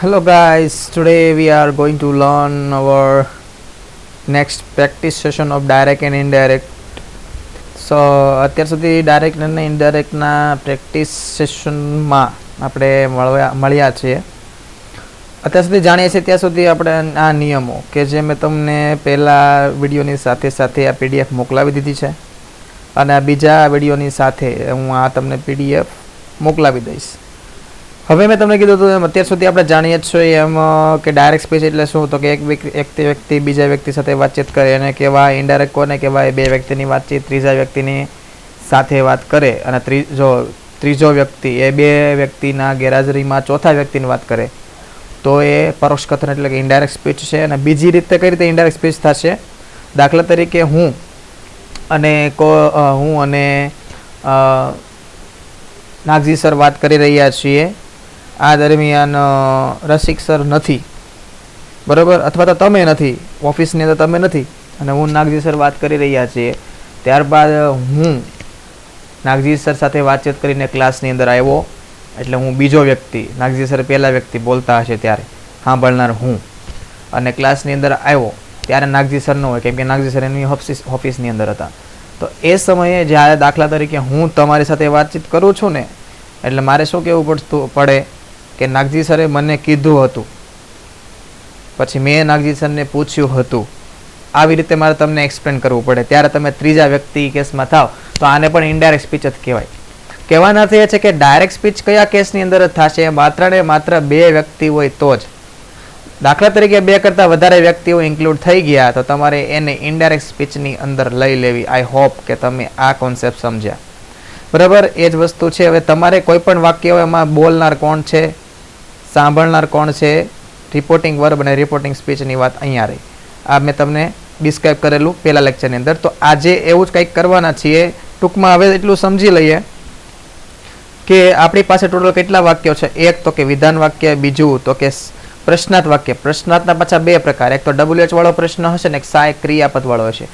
Hello guys, today we are going to learn our next practice session of direct and indirect. So અત્યાર સુધી direct અને ઇનડાયરેક્ટના practice સેશનમાં આપણે મળ્યા છીએ. અત્યાર સુધી જાણીએ છીએ ત્યાં સુધી આપણે આ નિયમો કે જે મેં તમને પહેલા વિડીયોની સાથે સાથે આ પીડીએફ મોકલાવી દીધી છે અને આ બીજા વિડીયોની સાથે હું આ તમને પીડીએફ મોકલાવી દઈશ. હવે મેં તમને કીધું હતું એમ અત્યાર સુધી આપણે જાણીએ જ છીએ એમ કે ડાયરેક્ટ સ્પીચ એટલે શું, તો કે એક વ્યક્તિ બીજા વ્યક્તિ સાથે વાતચીત કરે એને કહેવાય. ઇનડાયરેક્ટ કોને કહેવાય? બે વ્યક્તિની વાતચીત ત્રીજા વ્યક્તિની સાથે વાત કરે અને ત્રીજો વ્યક્તિ એ બે વ્યક્તિના ગેરહાજરીમાં ચોથા વ્યક્તિની વાત કરે તો એ પરોક્ષ કથન એટલે કે ઇનડાયરેક્ટ સ્પીચ છે. અને બીજી રીતે કઈ રીતે ઇનડાયરેક્ટ સ્પીચ થશે? દાખલા તરીકે હું અને નાગજી સર વાત કરી રહ્યા છીએ. આ દરમિયાન રસિક સર નથી, બરાબર, અથવા તો તમે નથી, ઓફિસની અંદર તમે નથી અને હું નાગજી સર વાત કરી રહ્યા છીએ. ત્યારબાદ હું નાગજી સર સાથે વાતચીત કરીને ક્લાસની અંદર આવ્યો એટલે હું બીજો વ્યક્તિ, નાગજી સર પહેલા વ્યક્તિ બોલતા હશે ત્યારે સાંભળનાર હું, અને ક્લાસની અંદર આવ્યો ત્યારે નાગજી સર ન હોય કેમ કે નાગજી સર એની ઓફિસની અંદર હતા. તો એ સમયે જ્યારે દાખલા તરીકે હું તમારી સાથે વાતચીત કરું છું ને એટલે મારે શું કહેવું પડે કે નાગજી સરે મને કીધું હતું, પછી મેં નાગજી સરને પૂછ્યું હતું. આવી રીતે મારે તમને એક્સપ્લેન કરવું પડે ત્યારે તમે ત્રીજા વ્યક્તિ કેસમાં થાવ તો આને પણ ઇનડાયરેક્ટ સ્પીચ જ કહેવાય. કહેવાનો અર્થ એ છે કે ડાયરેક્ટ સ્પીચ કયા કેસની અંદર જ થશે? માત્ર ને માત્ર બે વ્યક્તિ હોય તો જ. દાખલા તરીકે બે કરતાં વધારે વ્યક્તિઓ ઇન્ક્લુડ થઈ ગયા તો તમારે એને ઇનડાયરેક્ટ સ્પીચની અંદર લઈ લેવી. આઈ હોપ કે તમે આ કોન્સેપ્ટ સમજ્યા, બરાબર. એ જ વસ્તુ છે. હવે તમારે કોઈ પણ વાક્ય હોય એમાં બોલનાર કોણ છે, સાંભળનાર કોણ છે, રિપોર્ટિંગ વર્બ અને રિપોર્ટિંગ સ્પીચની વાત અહીંયા રહી. આ મેં તમને ડિસ્ક્રાઇબ કરેલું પહેલા લેક્ચરની અંદર. તો આજે એવું જ કંઈક કરવાના છીએ. ટૂંકમાં હવે એટલું સમજી લઈએ કે આપણી પાસે ટોટલ કેટલા વાક્યો છે. એક તો કે વિધાન વાક્ય, બીજું તો કે પ્રશ્નાર્થ વાક્ય. પ્રશ્નાર્થના પાછા બે પ્રકાર, એક તો WH વાળો પ્રશ્ન હશે ને એક સહાયક ક્રિયાપદ વાળો હશે.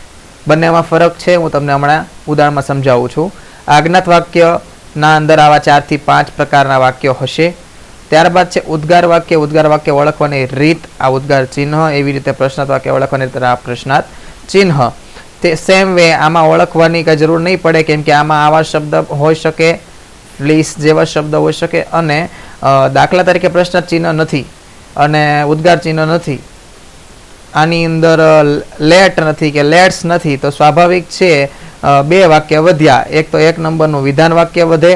બંનેમાં ફરક છે, હું તમને હમણાં ઉદાહરણમાં સમજાવું છું. આજ્ઞાત વાક્યના અંદર આવા 4 થી 5 પ્રકારના વાક્યો હશે. ત્યારબાદ છે ઉદ્ગાર વાક્ય. ઉદ્ગાર વાક્ય ઓળખવાની રીત આ ઉદ્ગાર ચિહ્ન, એવી રીતે પ્રશ્નાર્થ વાક્ય ઓળખવાની રીતે આ પ્રશ્નાર્થ ચિહ્ન. તે સેમ વે આમાં ઓળખવાની કંઈ જરૂર નહીં પડે કેમ કે આમાં આવા શબ્દ હોઈ શકે, પ્લીઝ જેવા શબ્દ હોઈ શકે, અને દાખલા તરીકે પ્રશ્નાર્થ ચિહ્ન નથી અને ઉદ્ગાર ચિહ્ન નથી, આની અંદર લેટ નથી કે લેટ્સ નથી, તો સ્વાભાવિક છે બે વાક્ય વધ્યા. એક તો 1 નંબરનું વિધાન વાક્ય વધે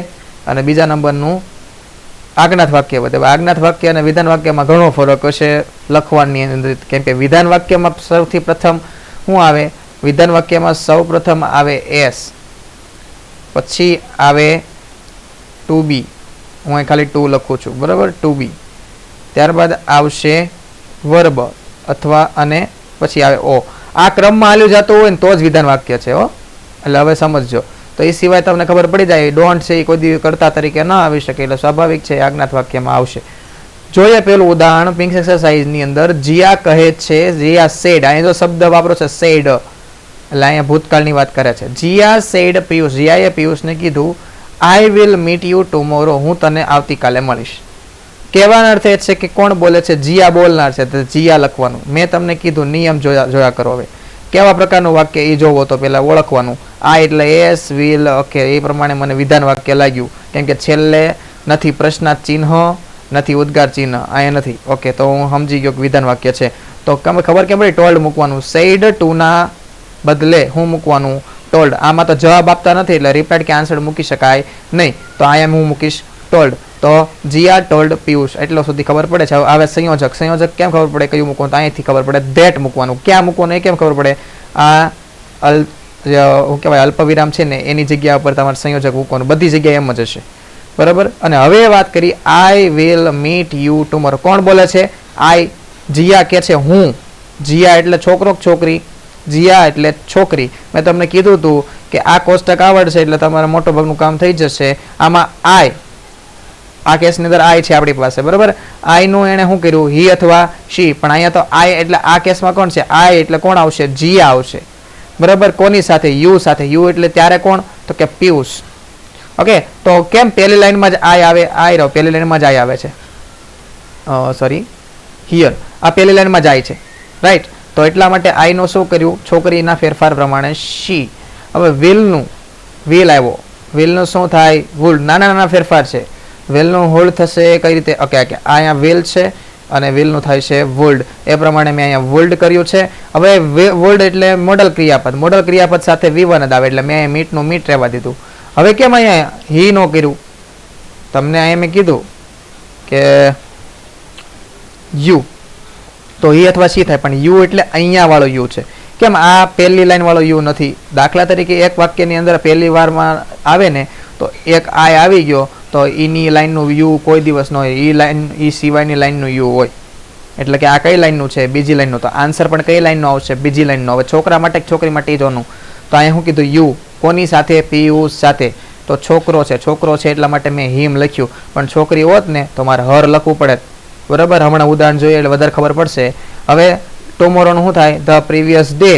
અને બીજા નંબરનું આજ્ઞાત વાક્ય વધે. આજ્ઞાત વાક્ય અને વિધાન વાક્યમાં ઘણો ફરક હશે લખવાની અંદર, કેમ કે વિધાન વાક્યમાં સૌથી પ્રથમ શું આવે? વિધાન વાક્યમાં સૌ પ્રથમ આવે એસ, પછી આવે ટુ બી. હું અહીં ખાલી 2 લખું છું, બરાબર, ટુ બી. ત્યારબાદ આવશે વર્બ અથવા અને પછી આવે ઓ. આ ક્રમમાં હાલ્યું જતું હોય ને તો જ વિધાન વાક્ય છે હો, એટલે હવે સમજજો. તો એ સિવાય તમને ખબર પડી જાય ડોન્ટ છે એ કોઈ દી કર્તા તરીકે ન આવી શકે, એટલે સ્વાભાવિક છે આજ્ઞાત વાક્યમાં આવશે. જોઈએ પેલું ઉદાહરણ પિંક એક્સરસાઇઝની અંદર. જીયા કહે છે, જીયા સેડ, અહીં જો શબ્દ વાપરો છે સેડ, એટલે અહીંયા ભૂતકાળની વાત કરે છે. જીયા સેડ પિયુષ, જીયાએ પિયુષને કીધું I will meet you tomorrow, હું તને આવતીકાલે મળીશ. કહેવાનો અર્થ એ છે કે કોણ બોલે છે? જીયા બોલનાર છે, તો જીયા લખવાનું. મેં તમને કીધું નિયમ જોયા કરો. હવે કેવા પ્રકારનું વાક્ય એ જોવો તો પહેલા ઓળખવાનું. આ એટલે એસ વિલ, ઓકે, એ પ્રમાણે મને વિધાન વાક્ય લાગ્યું કેમ કે છેલ્લે નથી પ્રશ્નાર્થ ચિહ્ન, નથી ઉદ્ગાર ચિહ્ન, અહીંયા નથી. ઓકે, તો હું સમજી ગયો કે વિધાન વાક્ય છે. તો ખબર કેમ પડી? ટોલ્ડ મૂકવાનું. સેડ ટુ ના બદલે હું મૂકવાનું ટોલ્ડ. આમાં તો જવાબ આપતા નથી એટલે રિપ્લાઇડ કે આન્સર મૂકી શકાય નહીં, તો અહીંયા હું મૂકીશ ટોલ્ડ. તો જીયા ટોલ્ડ પિયુષ, એટલો સુધી ખબર પડે છે. હવે સંયોજક. સંયોજક કેમ ખબર પડે કયું મૂકવાનું? તો અહીંથી ખબર પડે ધેટ મૂકવાનું. ક્યાં મૂકવાનું એ કેમ ખબર પડે? આ શું કહેવાય અલ્પવિરામ છે ને એની જગ્યા ઉપર તમારે સંયોજક મૂકવાનું. બધી જગ્યાએ એમ જ હશે, બરાબર. અને હવે વાત કરી I will meet you tomorrow. કોણ બોલે છે? આઈ. જીયા કે છે હું. જીયા એટલે છોકરો છોકરી? જીયા એટલે છોકરી. મેં તમને કીધું હતું કે આ કોષ્ટક આવડશે એટલે તમારે મોટો ભાગનું કામ થઈ જશે. આમાં આઈ, આ કેસની અંદર આઈ છે આપણી પાસે, બરાબર. આઈ નું એને શું કર્યું? હી અથવા શી, પણ અહીંયા તો આઈ એટલે આ કેસમાં કોણ છે? આઈ એટલે કોણ આવશે? જીયા આવશે, બરાબર. કોની સાથે? યુ સાથે. યુ એટલે ત્યારે કોણ? તો કે પિયુષ. ઓકે, તો કેમ પહેલી લાઈનમાં જ આઈ આવે? આઈ રહો પહેલી લાઈનમાં જ આઈ આવે છે. સોરી હિયર, આ પહેલી લાઈનમાં જાય છે, રાઈટ. તો એટલા માટે આઈનો શું કર્યું, છોકરીના ફેરફાર પ્રમાણે શી. હવે વિલનું, વિલ આવ્યો, વિલનું શું થાય, વુડ. નાના નાના ફેરફાર છે. વિલનું હુડ થશે કઈ રીતે, ઓકે ઓકે, અહીંયા વિલ છે અને વિલનું થાય છે વુડ. એ પ્રમાણે મેં અહીંયા વુડ કર્યું છે. હવે વુડ એટલે મોડલ ક્રિયાપદ, મોડલ ક્રિયાપદ સાથે V1 જ આવે એટલે મેં મીટનું મીટ રહેવા દીધું. હવે કેમ અહીંયા હી નો કર્યું, તમને અહીંયા મેં કીધું કે યુ, તો હી અથવા સી થાય, પણ યુ એટલે અહીંયા વાળો યુ છે. કેમ આ પહેલી લાઈન વાળો યુ નથી. દાખલા તરીકે એક વાક્યની અંદર પહેલી વારમાં આવે ને તો એક આય આવી ગયો તો ઈની લાઈનનું યુ કોઈ દિવસ ન હોય, ઈ લાઈન ઈ સિવાયની લાઈનનું યુ હોય. એટલે કે આ કઈ લાઈનનું છે, બીજી લાઈનનું. તો આન્સર પણ કઈ લાઈનનો આવશે, બીજી લાઈનનો. હવે છોકરા માટે છોકરી માટે જોનું, તો અહીંયા શું કીધું, યુ કોની સાથે, પીયુ સાથે. તો છોકરો છે, છોકરો છે એટલા માટે મેં હિમ લખ્યું, પણ છોકરી હોત ને તો મારે હર લખવું પડે, બરાબર. હમણાં ઉદાહરણ જોઈએ એટલે વધારે ખબર પડશે. હવે ટુમોરોનું શું થાય, ધ પ્રીવિયસ ડે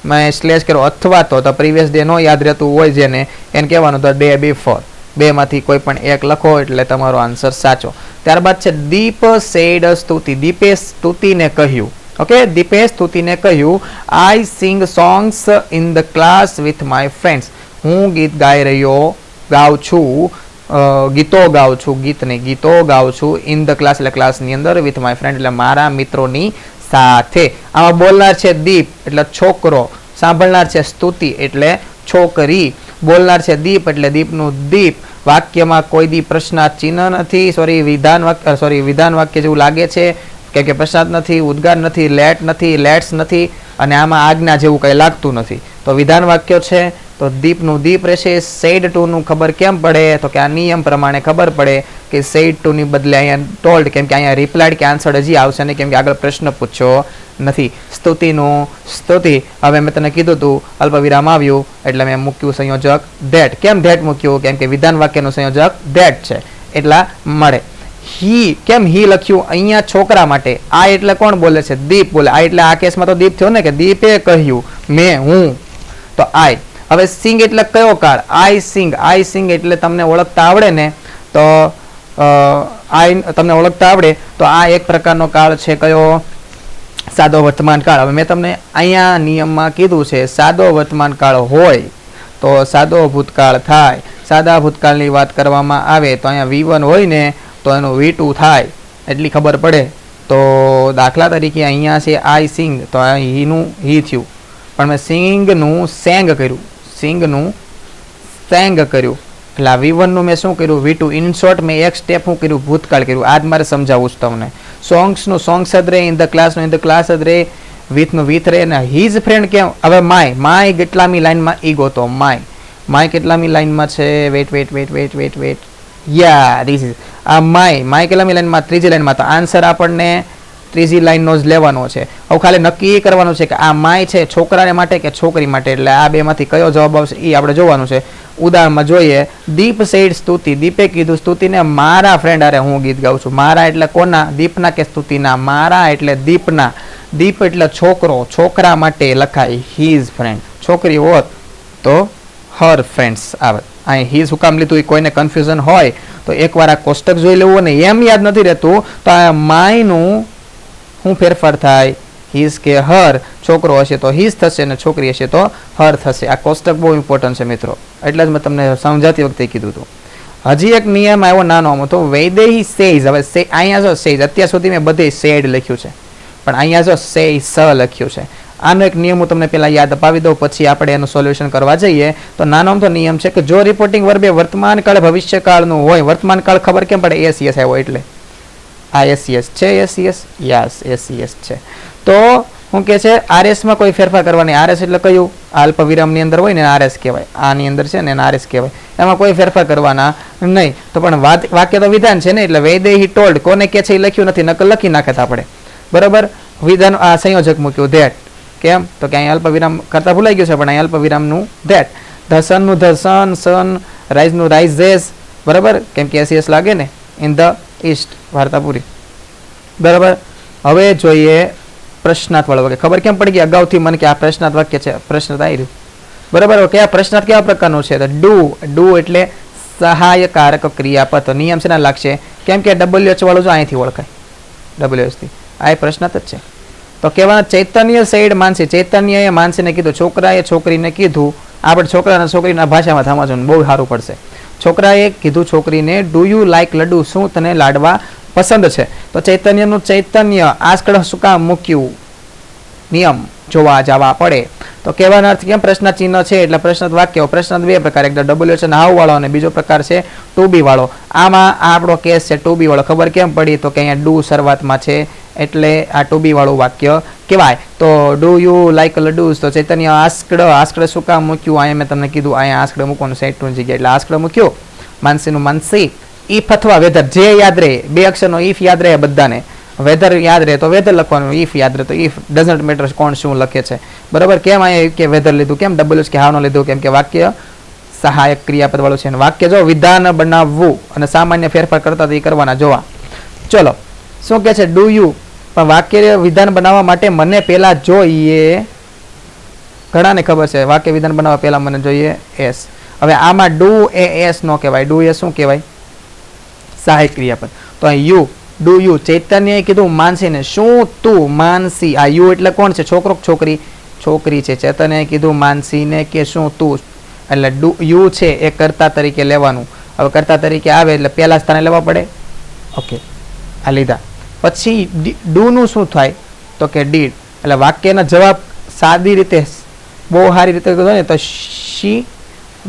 મેં સ્લેશ કર્યો, અથવા તો ધ પ્રીવિયસ ડે નો યાદ રહેતું હોય જેને, એને કહેવાનું ધ ડે બિફોર. બેમાંથી કોઈ પણ એક લખો એટલે તમારો આન્સર સાચો. ત્યારબાદ છે દીપ સેડ સ્તુતિ, દીપે સ્તુતિને કહ્યું. ઓકે, દીપે સ્તુતિને કહ્યું, I sing songs in the class with my friends. હું ગીત ગાઉં છું, ગીતો ગાઉં છું, ગીત નહીં ગીતો ગાઉં છું, ઇન ધ ક્લાસ એટલે ક્લાસની અંદર, વિથ માય ફ્રેન્ડ એટલે મારા મિત્રોની સાથે. આમાં બોલનાર છે દીપ એટલે છોકરો, સાંભળનાર છે સ્તુતિ એટલે છોકરી, બોલનાર છે દીપ એટલે દીપનું દીપ. વાક્યમાં કોઈ દી પ્રશ્નાર્થ ચિહ્ન નથી, વિધાન વાક્ય જેવું લાગે છે, કેમ કે પ્રશ્નાર્થ નથી, ઉદ્ગાર નથી, લેટ નથી, લેટ્સ નથી, અને આમાં આજ્ઞા જેવું કંઈ લાગતું નથી. તો વિધાન વાક્ય છે તો દીપનું દીપ રહેશે. સેડ ટુ નું ખબર કેમ પડે, તો કે આ નિયમ પ્રમાણે ખબર પડે કે સેડ ટુ ની બદલે અહીંયા ટોલ્ડ, કેમ કે અહીંયા રિપ્લાઇડ કે આન્સર હજી આવશે નહીં, કેમ કે આગળ પ્રશ્ન પૂછ્યો નથી. સ્તુતિનું સ્તુતિ, હવે મેં તને કીધું હતું અલ્પવિરામ આવ્યું એટલે મેં મૂક્યું સંયોજક ધેટ. કેમ ધેટ મૂક્યું, કેમ કે વિધાન વાક્યનું સંયોજક ધેટ છે એટલા મળે. હી, કેમ હી લખ્યું, અહીંયા છોકરા માટે. આ એટલે કોણ બોલે છે, દીપ બોલે. આ એટલે આ કેસમાં તો દીપ થયો ને, કે દીપે કહ્યું, મેં, હું, તો આઈ. હવે સિંગ એટલે કયો કાળ, આઈ સિંગ. આઈ સિંગ એટલે તમને ઓળખતા આવડે ને, તો આઈ તમને ઓળખતા આવડે તો આ એક પ્રકારનો કાળ છે, કયો, સાદો વર્તમાન કાળ. હવે મેં તમને અહીંયા નિયમમાં કીધું છે સાદો વર્તમાન કાળ હોય તો સાદો ભૂતકાળ થાય. સાદા ભૂતકાળની વાત કરવામાં આવે તો અહીંયા V1 હોય ને તો એનું V2 થાય, એટલી ખબર પડે. તો દાખલા તરીકે અહીંયા છે આઈ સિંગ, તો હીનું હી થયું, પણ મેં સિંગનું સેંગ કર્યું, સિંગનું સેંગ કર્યું, એટલે આ V1 નું મેં શું કર્યું, V2. ઇન શોર્ટ મેં એક સ્ટેપ હું કર્યું, ભૂતકાળ કર્યું. આજ મારે સમજાવું છું તમને. સોંગ્સનું સોંગ્સ જ રહે, ઇન ધ ક્લાસનું ઇન ધ ક્લાસ જ રહે, વિથનું વિથ રહે, અને હિઝ ફ્રેન્ડ કેમ. હવે માય કેટલામી લાઈનમાં ઈ ગોતો, માય કેટલામી લાઈનમાં છે, વેટ યા ધીસ ઇઝ આ માય કેટલામી લાઈનમાં, ત્રીજી લાઈનમાં. તો આન્સર આપણને ત્રીજી લાઈનનો જ લેવાનો છે. હવે ખાલી નક્કી એ કરવાનું છે કે આ માય છે છોકરાને માટે કે છોકરી માટે, એટલે આ બેમાંથી કયો જવાબ આવશે એ આપણે જોવાનું છે. ઉદાહરણમાં જોઈએ, દીપ સેડ સ્તુતિ, દીપે કીધું સ્તુતિને, મારા ફ્રેન્ડ અરે હું ગીત ગાઉં છું. મારા એટલે કોના, દીપના કે સ્તુતિના? મારા એટલે દીપના. દીપ એટલે છોકરો, છોકરા માટે લખાય હિઝ ફ્રેન્ડ. છોકરી હોત તો હર ફ્રેન્ડ્સ આવે. અહીં હિઝ હુકામ લીધું એ કોઈને કન્ફ્યુઝન હોય તો એકવાર આ કોષ્ટક જોઈ લેવું, ને એમ યાદ નથી રહેતું તો આ માયનું શું ફેરફાર થાય, હિઝ કે હર. છોકરો હશે તો હિઝ થશે અને છોકરી હશે તો હર થશે. આ કોષ્ટક બહુ ઇમ્પોર્ટન્ટ છે મિત્રો, એટલે જ મેં તમને સમજાતી વખતે કીધું હતું. હજી એક નિયમ આવ્યો નાનો તો વૈદેહી સેઝ. હવે અહીંયા જો સેઝ, અત્યાર સુધી મેં બધે સેડ લખ્યું છે, પણ અહીંયા જો સે સ લખ્યું છે. આનો એક નિયમ હું તમને પહેલા યાદ અપાવી દઉં, પછી આપણે એનું સોલ્યુશન કરવા જઈએ. તો નાનો તો નિયમ છે કે જો રિપોર્ટિંગ વર્બે વર્તમાન કાળ ભવિષ્યકાળનું હોય, વર્તમાન કાળ ખબર કેમ પડે, એસીએસ આવ્યો એટલે આ એસીએસ છે, એસીએસ યસ એસીએસ છે. તો શું કે છે, આરએસ માં કોઈ ફેરફાર કરવાની. આરએસ એટલે કયું, અલ્પ વિરામની અંદર હોય ને આરએસ કહેવાય, આની અંદર છે ને આરએસ કહેવાય. એમાં કોઈ ફેરફાર કરવાના નહીં. તો પણ વાક્ય તો વિધાન છે ને, એટલે વૈદેહી ટોલ્ડ કોને કે છે એ લખ્યું નથી, નકલ લખી નાખે આપણે, બરોબર. વિધાન આ સંયોજક મૂક્યું ધેટ. કેમ તો કે અહીં અલ્પ વિરામ કરતા ભૂલાઈ ગયું છે, પણ અહીં અલ્પ વિરામનું ધેટ. ધ સન નું ધ સન, રાઇઝ નું રાઇઝેસ, બરાબર, કેમ કે એસીએસ લાગે ને, ઇન ધ ઈસ્ટ, વાર્તા પૂરી, બરાબર. હવે જોઈએ પ્રશ્નાર્થ વાળો વાક્ય. ખબર કેમ પડી ગઈ અગાઉથી મને કે આ પ્રશ્નાર્થ વાક્ય છે, પ્રશ્નાર્થ આવી રહ્યું, બરાબર. કે આ પ્રશ્નાર્થ કેવા પ્રકારનું છે, તો ડુ એટલે સહાયકારક ક્રિયાપદ. નિયમ છે ને લાગશે, કેમ કે WH વાળું જો અહીંથી ઓળખાય, WH થી. આ એ પ્રશ્નાર્થ જ છે. તો કહેવાના ચૈતન્ય સેડ માનસી, ચૈતન્યએ માનસીને કીધું, છોકરાએ છોકરીને કીધું. આપણે છોકરા અને છોકરીના ભાષામાં સમજવાનું બહુ સારું પડશે. છોકરાએ કીધું છોકરીને, ડુ યુ લાઈક લડ્ડુ, શું તને લાડવા પસંદ છે? તો ચૈતન્યનું ચૈતન્ય આસ્કડ શું કામ મૂક્યું? નિયમ જોવા જવા પડે. તો કહેવાનો અર્થ કેમ પ્રશ્ન ચિહ્ન છે એટલે પ્રશ્ન વાક્ય. પ્રશ્ન બે પ્રકાર, એક WH અને હાવ વાળો અને બીજો પ્રકાર છે ટુ બી વાળો. આમાં આપણો કેસ છે ટુ બી વાળો. ખબર કેમ પડી? તો કે અહીંયા ડુ શરૂઆતમાં છે એટલે આ ટુ બી વાળું વાક્ય કહેવાય. તો ડુ યુ લાઈક લડ્ડુસ, તો ચૈતન્ય આસ્કડ, આસ્કડ શું કામ મૂક્યું? અહીંયા મેં તમને કીધું અહીંયા આસ્કડ મૂકવાનું સેટ ટુ જગ્યાએ એટલે આસ્કડ મૂક્યું. માનસીનું માનસી. ઇફ અથવા વેધર, જે યાદ રહે, બે અક્ષરનો ઇફ યાદ રહે બધાને. વેધર યાદ રહે તો વેધર લખવાનું, ઇફ યાદ રહે તો ઇફ. ડઝન્ટ મેટર કોણ શું લખે છે. બરાબર. કેમ અહીંયા કે વેધર લીધું, કેમ WH કે હાવનો લીધું? કેમ કે વાક્ય સહાયક ક્રિયાપદ વાળું છે. વાક્ય જો વિધાન બનાવવું અને સામાન્ય ફેરફાર કરતા એ કરવાના જોવા. ચલો શું કે છે? Do you. પણ વાક્ય વિધાન બનાવવા માટે મને પહેલા જોઈએ, ઘણાને ખબર છે વાક્ય વિધાન બનાવવા પહેલા મને જોઈએ એસ. હવે આમાં ડુ એ એસ નો કહેવાય. ડુ એ શું કહેવાય? સહાયક ક્રિયાપદ. તો યુ, ડુ યુ. ચૈતન્યએ કીધું માનસીને, શું તું? માનસી. આ યુ એટલે કોણ છે? છોકરો છોકરી? છોકરી છે. ચૈતન્યએ કીધું માનસીને કે શું તું, એટલે ડુ યુ છે એ કર્તા તરીકે લેવાનું. હવે કર્તા તરીકે આવે એટલે પહેલા સ્થાને લેવા પડે. ઓકે, આ લીધા. પછી ડુ નું શું થાય? તો કે ડીડ. એટલે વાક્યના જવાબ સાદી રીતે બહુ સારી રીતે કીધો ને તો શી.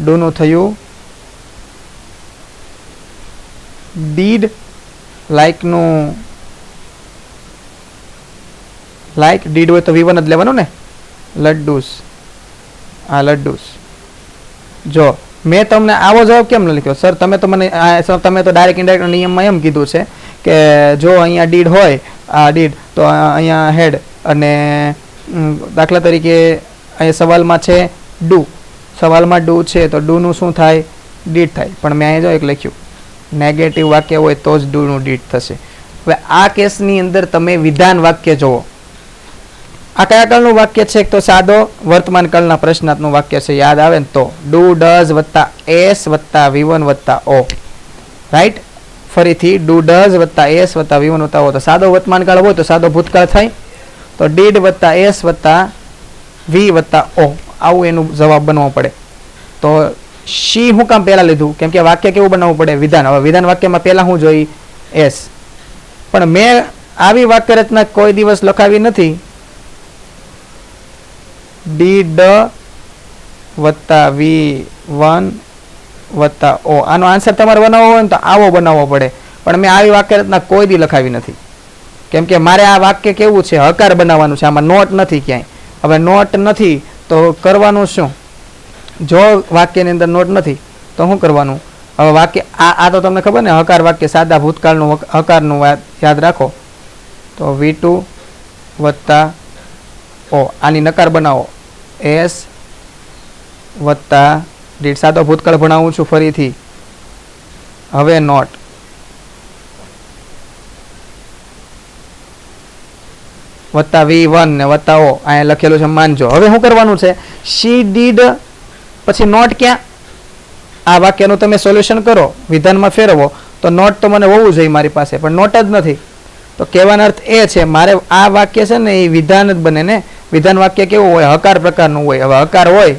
ડુ નું થયું ડીડ. લાઈક નું લાઈક, ડીડ હોય તો V1 જ લેવાનું ને. લડ્ડુસ. આ લડ્ડુસ. જો મેં તમને આવો જવાબ કેમ ન લખ્યો? સર તમે તો મને તમે તો ડાયરેક્ટ ઇનડાયરેક્ટ નિયમમાં એમ કીધું છે કે જો અહીંયા ડીડ હોય, આ ડીડ, તો અહીંયા હેડ, અને દાખલા તરીકે અહીંયા સવાલમાં છે ડુ, સવાલમાં ડુ છે તો ડુનું શું થાય? ડીડ થાય. પણ મેં અહીંયા જો એક લખ્યું નેગેટિવ વાક્ય હોય તો જ ડુનું ડીડ થશે. હવે આ કેસની અંદર તમે વિધાન વાક્ય જુઓ. આ કયા કાળનું વાક્ય છે? તો સાદો વર્તમાન કાળના પ્રશ્નાર્થનું વાક્ય છે. યાદ આવે ને તો ડુ ડઝ વત્તા એસ વત્તા V1 વત્તા ઓ. રાઈટ. ફરીથી ડુ ડઝ વત્તા એસ વત્તા V1 વત્તા ઓ. તો સાદો વર્તમાન કાળ હોય તો સાદો ભૂતકાળ થાય. તો ડીડ વત્તા એસ વત્તા V વત્તા ઓ. આવું એનું જવાબ બનવો પડે. તો શી હું કામ પહેલા લીધું? કેમ કે વાક્ય કેવું બનાવવું પડે? વિધાન. હવે વિધાન વાક્યમાં પહેલા હું જોઈ? એસ. પણ મેં આવી વાક્ય રચના કોઈ દિવસ લખાવી નથી. ડીડ વત્તા V1 વત્તા ઓ. આનો આન્સર તમારે બનાવવો હોય ને તો આવો બનાવવો પડે. પણ મેં આવી વાક્ય રચના કોઈ દી લખાવી નથી. કેમ કે મારે આ વાક્ય કેવું છે? હકાર બનાવવાનું છે. આમાં નોટ નથી ક્યાંય. હવે નોટ નથી તો કરવાનું શું? જો વાક્યની અંદર નોટ નથી તો શું કરવાનું? હવે વાક્ય આ તો તમને ખબર ને, હકાર વાક્ય સાદા ભૂતકાળનું હકારનું યાદ રાખો. તો V2 વત્તા ઓ. આની નકાર બનાવો એસ વત્તા ડીડ. સાદો ભૂતકાળ ભણાવું છું ફરીથી. હવે નોટ વત્તા V1 ને વત્તા ઓ. અહીંયા લખેલું છે માનજો. હવે શું કરવાનું છે? શી ડીડ પછી નોટ ક્યાં? આ વાક્યનું તમે સોલ્યુશન કરો, વિધાનમાં ફેરવો તો નોટ તો મને હોવું જોઈએ મારી પાસે, પણ નોટ જ નથી. તો કહેવાનો અર્થ એ છે મારે આ વાક્ય છે ને એ વિધાન જ બને ને. વિધાન વાક્ય કેવું હોય? હકાર પ્રકારનું હોય. હવે હકાર હોય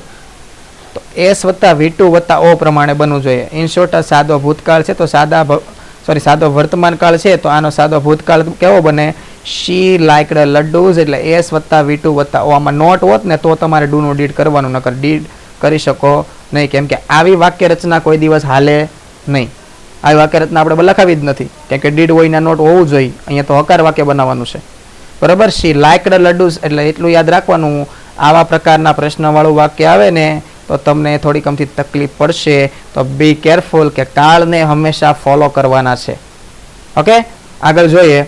તો એસ વત્તા V2 વત્તા ઓ પ્રમાણે બનવું જોઈએ. ઇન શોર્ટ સાદો ભૂતકાળ છે તો સાદો વર્તમાન કાળ છે તો આનો સાદો ભૂતકાળ કેવો બને? શી લાઇકડ લડ્ડુઝ. એટલે એસ વત્તા V2 વત્તા ઓ. આમાં નોટ હોત ને તો તમારે ડુનું ડીડ કરવાનું, નકર ડીડ કરી શકો નહીં. કેમ કે આવી વાક્ય રચના કોઈ દિવસ હાલે નહીં. આવી વાક્ય રચના આપણે લખાવી જ નથી. કેમ કે ડીડ હોય ના નોટ હોવું જોઈએ. અહીંયા તો હકાર વાક્ય બનાવવાનું છે. બરાબર. શી લાઇકડ લડ્ડુઝ. એટલે એટલું યાદ રાખવાનું, આવા પ્રકારના પ્રશ્નવાળું વાક્ય આવે ને તો તમને થોડીક અમથી તકલીફ પડશે. તો બી કેરફુલ કે કાળને હંમેશા ફોલો કરવાના છે. ઓકે, આગળ જોઈએ.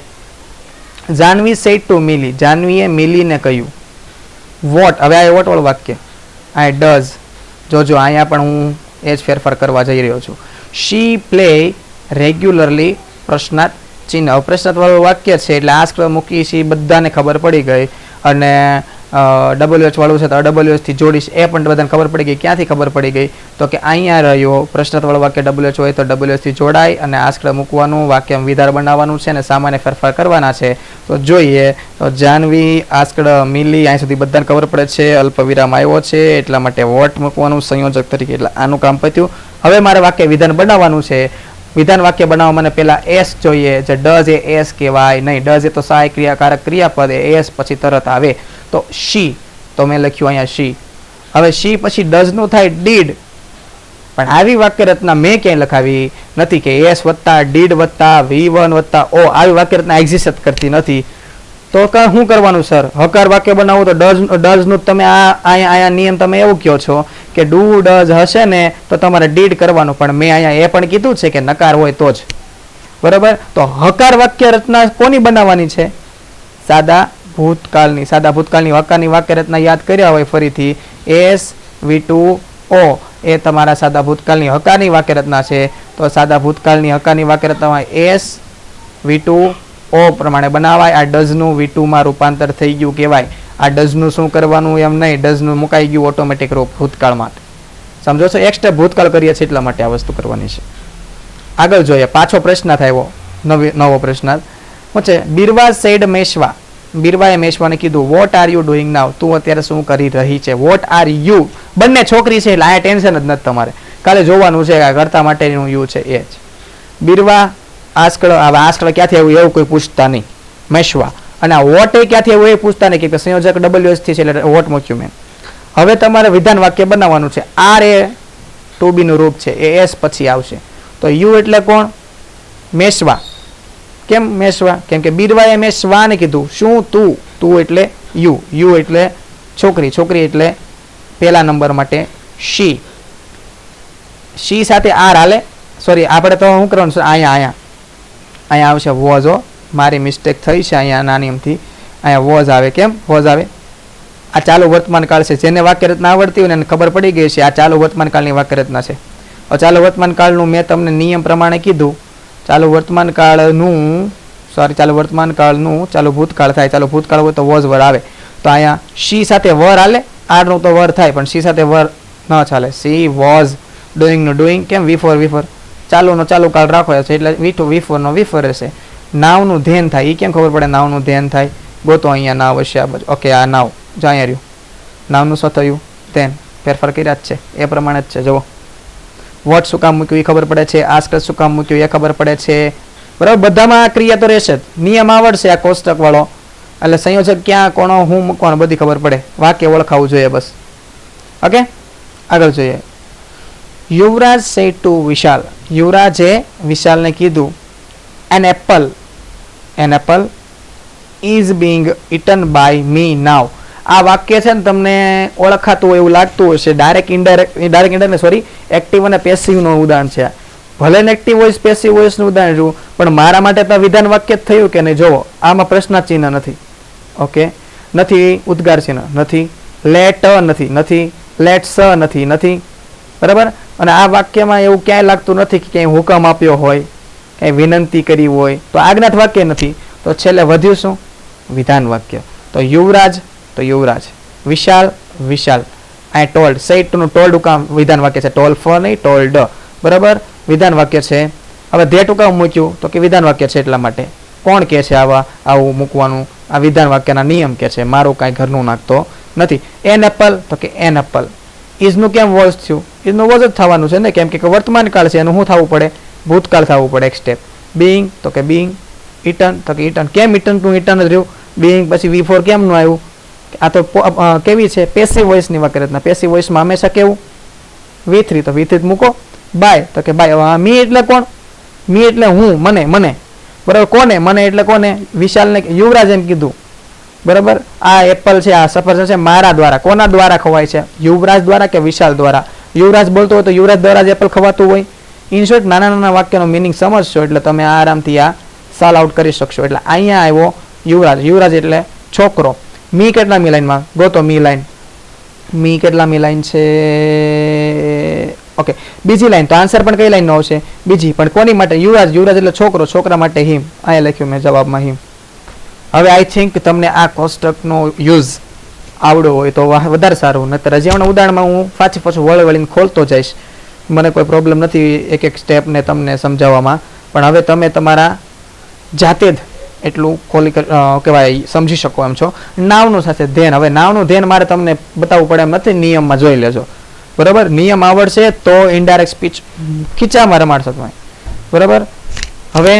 જાનવી સેડ ટુ મિલી. જાનવીએ મિલીને કહ્યું વોટ. હવે આ વોટ વાળું વાક્ય. આ ડઝ. જોજો અહીંયા પણ હું એ જ ફેરફાર કરવા જઈ રહ્યો છું. શી પ્લે રેગ્યુલરલી. પ્રશ્નાર્થ ચિહ્ન. પ્રશ્નાર્થ વાળું વાક્ય છે એટલે આ મૂકી છે બધાને ખબર પડી ગઈ. અને WH વાળું છે તો WH થી જોડીશ, એ પણ બધાને ખબર પડી ગઈ. ક્યાંથી ખબર પડી ગઈ? તો કે અહીંયા રહ્યો પ્રશ્નાર્થવાળું વાક્ય WH હોય તો WH થી જોડાય અને આસ્કડ મૂકવાનું, વાક્ય વિધાન બનાવવાનું છે અને સામાન્ય ફેરફાર કરવાના છે. તો જોઈએ તો જાનવી, આસ્કડ, મિલી, અહીં સુધી બધાને ખબર પડે છે. અલ્પ વિરામ આવ્યો છે એટલા માટે વોટ મૂકવાનું સંયોજક તરીકે, એટલે આનું કામ પત્યું. હવે મારે વાક્ય વિધાન બનાવવાનું છે. વિધાન વાક્ય બનાવવા મને પહેલા એસ જોઈએ, જે ડઝ એ એસ કહેવાય નહીં. ડઝ એ તો સહાય ક્રિયાકારક ક્રિયાપદ, એસ પછી તરત આવે. તો શી, તો મેં લખ્યું અહીંયા શી. હવે શી પછી ડઝ નું થાય ડીડ, પણ આવી વાક્ય રચના મેં ક્યાંય લખાવી નથી કે એસ વત્તા ડીડ વત્તા V1 વત્તા ઓ. આવી વાક્ય રચના એક્ઝિસ્ટ કરતી નથી. તો શું કરવાનું સર? હકાર વાક્ય બનાવવું તો ડઝ નું તમે અહીંયા નિયમ તમે એવું કહો છો કે ડુ ડઝ હશે ને તો તમારે ડીડ કરવાનું, પણ મેં અહીંયા એ પણ કીધું છે કે નકાર હોય તો જ. બરાબર? તો હકાર વાક્ય રચના કોની બનાવવાની છે? સાદા ભૂતકાળની. સાદા ભૂતકાળની હકારની વાક્ય રચના યાદ કર્યા હોય ફરીથી, એસ V2 ઓ એ તમારા સાદા ભૂતકાળની હકારની વાક્ય રચના છે. તો સાદા ભૂતકાળની હકારની વાક્ય રચનામાં એસ V2 ઓ પ્રમાણે બનાવાય. આ ડઝનું V2 માં રૂપાંતર થઈ ગયું કહેવાય. આ ડઝનું શું કરવાનું એમ નહીં, ડઝનું મુકાઈ ગયું ઓટોમેટિક રૂપ ભૂતકાળ માટે. સમજો છો? એક સ્ટેપ ભૂતકાળ કરીએ છીએ એટલા માટે આ વસ્તુ કરવાની છે. આગળ જોઈએ, પાછો પ્રશ્ન થાય નવો પ્રશ્ન છે. બિરવા સેડ મેશવા, બિરવાએ મેશવાને કીધું વોટ આર યુ ડુઈંગ નાવ, તું અત્યારે શું કરી રહી છે? વોટ આર યુ, બંને છોકરી છે એટલે આ ટેન્શન જ નથી તમારે, ખાલી જોવાનું છે કે કરતા માટેનું યુ છે એ જ. બિરવા આસ્કળ, હવે આસ્કળ ક્યાંથી આવ્યું એવું કોઈ પૂછતા નહીં, મેશવા. અને આ વોટ એ ક્યાંથી આવ્યું એ પૂછતા નહીં કે સંયોજક WH થી છે એટલે વોટ મૂક્યું મેં. હવે તમારે વિધાન વાક્ય બનાવવાનું છે. આર એ ટુ બી નું રૂપ છે, એ એસ પછી આવશે. તો યુ એટલે કોણ? મેશવા. કેમ મેશવા? કેમ કે બિરવાએ મેશવાને કીધું શું? તું. તું એટલે યુ, યુ એટલે છોકરી, છોકરી એટલે પહેલા નંબર માટે શી. શી સાથે આર હાલે, સોરી આપણે તો શું કરવાનું છે? અહીંયા આવશે વોઝ. મારી મિસ્ટેક થઈ છે અહીંયા નાની એમથી, અહીંયા વોઝ આવે. કેમ વોઝ આવે? આ ચાલુ વર્તમાન કાળ છે. જેને વાક્ય રચના આવડતી હોય એને ખબર પડી ગઈ છે આ ચાલુ વર્તમાન કાળની વાક્ય રચના છે. ચાલુ વર્તમાન કાળનું મેં તમને નિયમ પ્રમાણે કીધું. ચાલુ વર્તમાન કાળનું, સોરી ચાલુ વર્તમાન કાળનું ચાલુ ભૂતકાળ થાય. ચાલુ ભૂતકાળ હોય તો વોઝ વર આવે. તો અહીંયા શી સાથે વર હાલે, આર નું તો વર થાય પણ શી સાથે વર ન ચાલે. સી વોઝ ડુઈંગ નું ડુઈંગ. કેમ? V4 ચાલુ નો ચાલુ કાળ રાખો છે એટલે V2 V4 નો V4 રહેશે. નાવ નું ધ્યાન થાય, એ કેમ ખબર પડે નાવ નું ધ્યાન થાય? ગોતો અહીંયા નાવ હશે આ બાજુ. ઓકે, આ નાવ જો અહીંયા રહ્યું. નાવનું શું થયું? ધ્યાન ફેરફાર કર્યા જ છે એ પ્રમાણે જ છે. જુઓ, વોટ શું કામ મૂક્યું એ ખબર પડે છે, આસ્કર શું કામ મૂક્યું એ ખબર પડે છે. બરાબર? બધામાં ક્રિયા તો રહેશે જ. નિયમ આવડશે આ કોષ્ટક વાળો, એટલે સંયોજક ક્યાં કોનો હું મૂકવાનો બધી ખબર પડે. વાક્ય ઓળખાવું જોઈએ બસ. ઓકે, આગળ જોઈએ. યુવરાજ સેડ ટુ વિશાલ, યુવરાજે વિશાલને કીધું an apple, an apple is being eaten by me now. આ વાક્ય છે ને તમને ઓળખાતું હોય એવું લાગતું હશે. ડાયરેક્ટ ઇનડાયરેક્ટ સોરી એક્ટિવ અને પેસિવ નું ઉદાહરણ છે. ભલે ને એક્ટિવ વોઇસ પેસિવ વોઇસ નું ઉદાહરણ જોયું, પણ મારા માટે તો વિધાન વાક્ય જ થયું કે નહીં. જોવો, આમાં પ્રશ્ન ચિહ્ન નથી. ઓકે, નથી ઉદ્ગાર ચિહ્ન નથી, લેટ નથી, નથી લેટ સ નથી, નથી. બરાબર? અને આ વાક્યમાં એવું ક્યાંય લાગતું નથી કે ક્યાંય હુકમ આપ્યો હોય, ક્યાંય વિનંતી કરી હોય. તો આજ્ઞાત વાક્ય નથી. તો છેલ્લે વધ્યું શું? વિધાન વાક્ય. તો યુવરાજ તો યુવરાજ, વિશાલ વિશાલ. અહીં ટોલ્ડ, સેડ ટુ નું ટોલ્ડ કામ વિધાન વાક્ય છે. ટોલ ફોર નહીં, ટોલ્ડ. બરાબર? વિધાન વાક્ય છે. હવે ધે ટુ કામ મૂક્યું તો કે વિધાન વાક્ય છે એટલા માટે. કોણ કે છે આવું મૂકવાનું? આ વિધાન વાક્યના નિયમ કે છે. મારું કાંઈ ઘરનું નાખતો નથી. એન એપલ તો કે એન એપલ. ઇઝનું કેમ વોઝ થયું? ઇઝનું વોઝ જ થવાનું છે ને, કેમ કે વર્તમાન કાળ છે એનું શું થવું પડે? ભૂતકાળ થવું પડે એક સ્ટેપ. બીંગ તો કે બીંગ, ઇટન તો કે ઇટન. કેમ ઇટન ટુ ઇટન જ રહ્યું? બીંગ પછી V4 કેમ નું આવ્યું? આ તો કેવી છે? પેસિવ વોઇસ ની વાક્ય રચના. પેસિવ વોઇસ માં હંમેશા કેવું? V3 તો V3 મૂકો. બાય તો કે બાય. મી એટલે કોણ? મી એટલે હું, મને, મને. બરાબર? કોને? મને એટલે કોને? વિશાલને, યુવરાજ એમ કીધું. બરાબર? આ એપલ છે, આ સફરજન છે મારા દ્વારા. કોના દ્વારા ખવાય છે? યુવરાજ દ્વારા કે વિશાલ દ્વારા? યુવરાજ બોલતો હોય તો યુવરાજ દ્વારા જ એપલ ખવાતું હોય. ઇન શોર્ટ, નાના નાના વાક્યનો મિનિંગ સમજશો એટલે તમે આરામથી આ સોલ્વ આઉટ કરી શકશો. એટલે અહીંયા આવ્યો યુવરાજ. યુવરાજ એટલે છોકરો. મી કેટલામી લાઈનમાં? ગોતો મી લાઈન. મી કેટલામી લાઈન છે? ઓકે, બીજી લાઈન. તો આન્સર પણ કઈ લાઈન નો આવશે? બીજી. પણ કોની માટે? યુવરાજ. યુવરાજ એટલે છોકરો, છોકરા માટે હિમ. અહીંયા લખ્યું મેં જવાબમાં હિમ. હવે આઈ થિંક તમને આ કોષ્ટકનો યુઝ આવડો હોય તો વધારે સારું, નહીતર હજી હમણાં ઉદાહરણમાં હું પાછું વળીને ખોલતો જઈશ, મને કોઈ પ્રોબ્લેમ નથી એક એક સ્ટેપને તમને સમજાવવામાં, પણ હવે તમે તમારા જાતે જ એટલું ખોલી કહેવાય સમજી શકો એમ છો. નાવનું સાથે ધ્યાન, હવે નાવનું ધ્યાન મારે તમને બતાવવું પડે એમ નથી, નિયમમાં જોઈ લેજો. બરાબર, નિયમ આવડશે તો ઇનડાયરેક્ટ સ્પીચ ખીચામાં રમાડશો તમે. બરાબર, હવે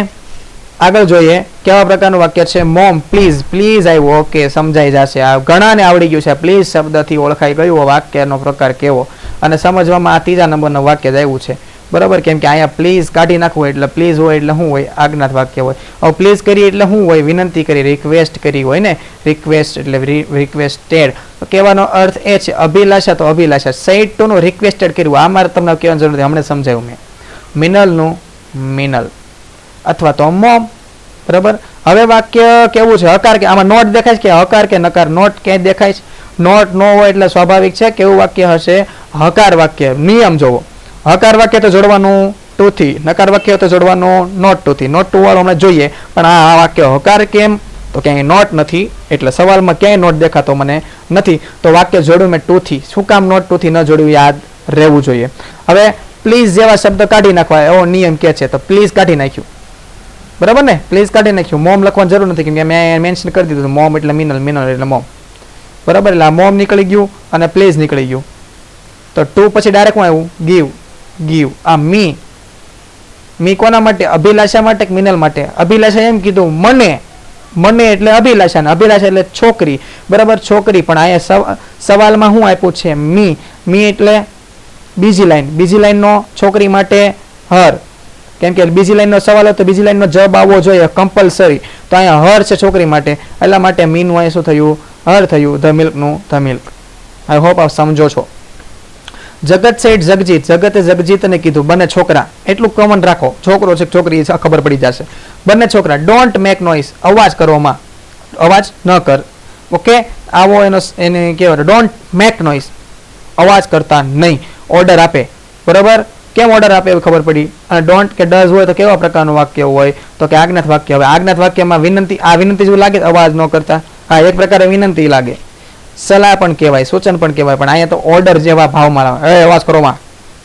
આગળ જોઈએ કેવા પ્રકારનું વાક્ય છે. મોમ પ્લીઝ, પ્લીઝ આવ્યું, ઓકે સમજાઈ જશે, આ ઘણાને આવડી ગયું છે. પ્લીઝ શબ્દથી ઓળખાઈ ગયું વાક્યનો પ્રકાર કેવો, અને સમજવામાં આ 3જા નંબરનું વાક્ય જ આવ્યું છે. બરાબર, કેમ કે અહીંયા પ્લીઝ કાઢી નાખવું એટલે પ્લીઝ હોય એટલે શું હોય, આજ્ઞાત વાક્ય હોય. હવે પ્લીઝ કરી એટલે શું હોય, વિનંતી કરી, રિક્વેસ્ટ કરી હોય ને, રિક્વેસ્ટ એટલે રિક્વેસ્ટેડ. કહેવાનો અર્થ એ છે અભિલાષા તો અભિલાષા, સેડ ટુ નું રિક્વેસ્ટેડ કર્યું, આ મારે તમને કહેવાની જરૂર નથી, હમણાં સમજાવ્યું મેં. મિનલનું મિનલ અથવા તો મોમ. બરાબર, હવે વાક્ય કેવું છે, હકાર કે આમાં નોટ દેખાય છે કે હકાર કે નકાર, નોટ ક્યાંય દેખાય છે, નોટ નો હોય એટલે સ્વાભાવિક છે કેવું વાક્ય હશે, હકાર વાક્ય. નિયમ જોવો, હકાર વાક્ય તો જોડવાનું ટુ થી, નકાર વાક્ય તો જોડવાનું નોટ ટુ થી. નોટ ટુ વાળું હમણાં જોઈએ, પણ આ વાક્ય હકાર કેમ, તો ક્યાંય નોટ નથી, એટલે સવાલમાં ક્યાંય નોટ દેખાતો મને નથી, તો વાક્ય જોડ્યું મેં ટુ થી. શું કામ નોટ ટુ થી ન જોડ્યું, યાદ રહેવું જોઈએ. હવે પ્લીઝ જેવા શબ્દ કાઢી નાખવા એવો નિયમ કે છે, તો પ્લીઝ કાઢી નાખ્યું. બરાબર ને, પ્લીઝ કાઢી નાખ્યું. મોમ લખવાની જરૂર નથી, કેમ કે મેં મેન્શન કરી દીધું, મોમ એટલે મિનલ, મિનલ એટલે મોમ. બરાબર, એટલે આ મોમ નીકળી ગયું અને પ્લીઝ નીકળી ગયું. તો ટુ પછી ડાયરેક્ટ હું આવ્યું, ગીવ, ગીવ. આ મી, મી કોના માટે, અભિલાષા માટે કે મિનલ માટે? અભિલાષા એમ કીધું મને, મને એટલે અભિલાષા, ને અભિલાષા એટલે છોકરી. બરાબર, છોકરી, પણ અહીંયા સવાલમાં શું આપ્યું છે, મી. મી એટલે બીજી લાઈન, બીજી લાઈનનો છોકરી માટે હર, કેમ કે બીજી લાઈનનો સવાલ હતો, બીજી લાઈનનો જવાબ આવવો જોઈએ કમ્પલસરી, તો અહીંયા હર છે છોકરી માટે, એટલા માટે મીનું અહીંયા શું થયું, હર થયું. ધ મિલ્કનું ધ મિલ્ક. આઈ હોપ આપ સમજો છો. જગત સેઠ જગજીત, જગતે જગજીતને કીધું બંને છોકરા, એટલું કોમન રાખો, છોકરો છે છોકરી ખબર પડી જશે. બંને છોકરા, ડોન્ટ મેક નોઇસ, અવાજ કરવામાં, અવાજ ન કર. ઓકે, આવો એનો એને કહેવાય ડોન્ટ મેક નોઇસ, અવાજ કરતા નહીં. ઓર્ડર આપે, બરાબર, કેમ ઓર્ડર આપે એવું ખબર પડી. અને ડોન્ટ કે ડઝ હોય તો કેવા પ્રકારનું વાક્ય હોય, તો કે આજ્ઞાત વાક્ય. હવે આજ્ઞાત વાક્યમાં વિનંતી, આ વિનંતી જેવું લાગે અવાજ ન કરતા, હા એક પ્રકારે વિનંતી લાગે, સલાહ પણ કહેવાય, સૂચન પણ કહેવાય, પણ અહીંયા તો ઓર્ડર જેવા ભાવમાં અવાજ કરવામાં,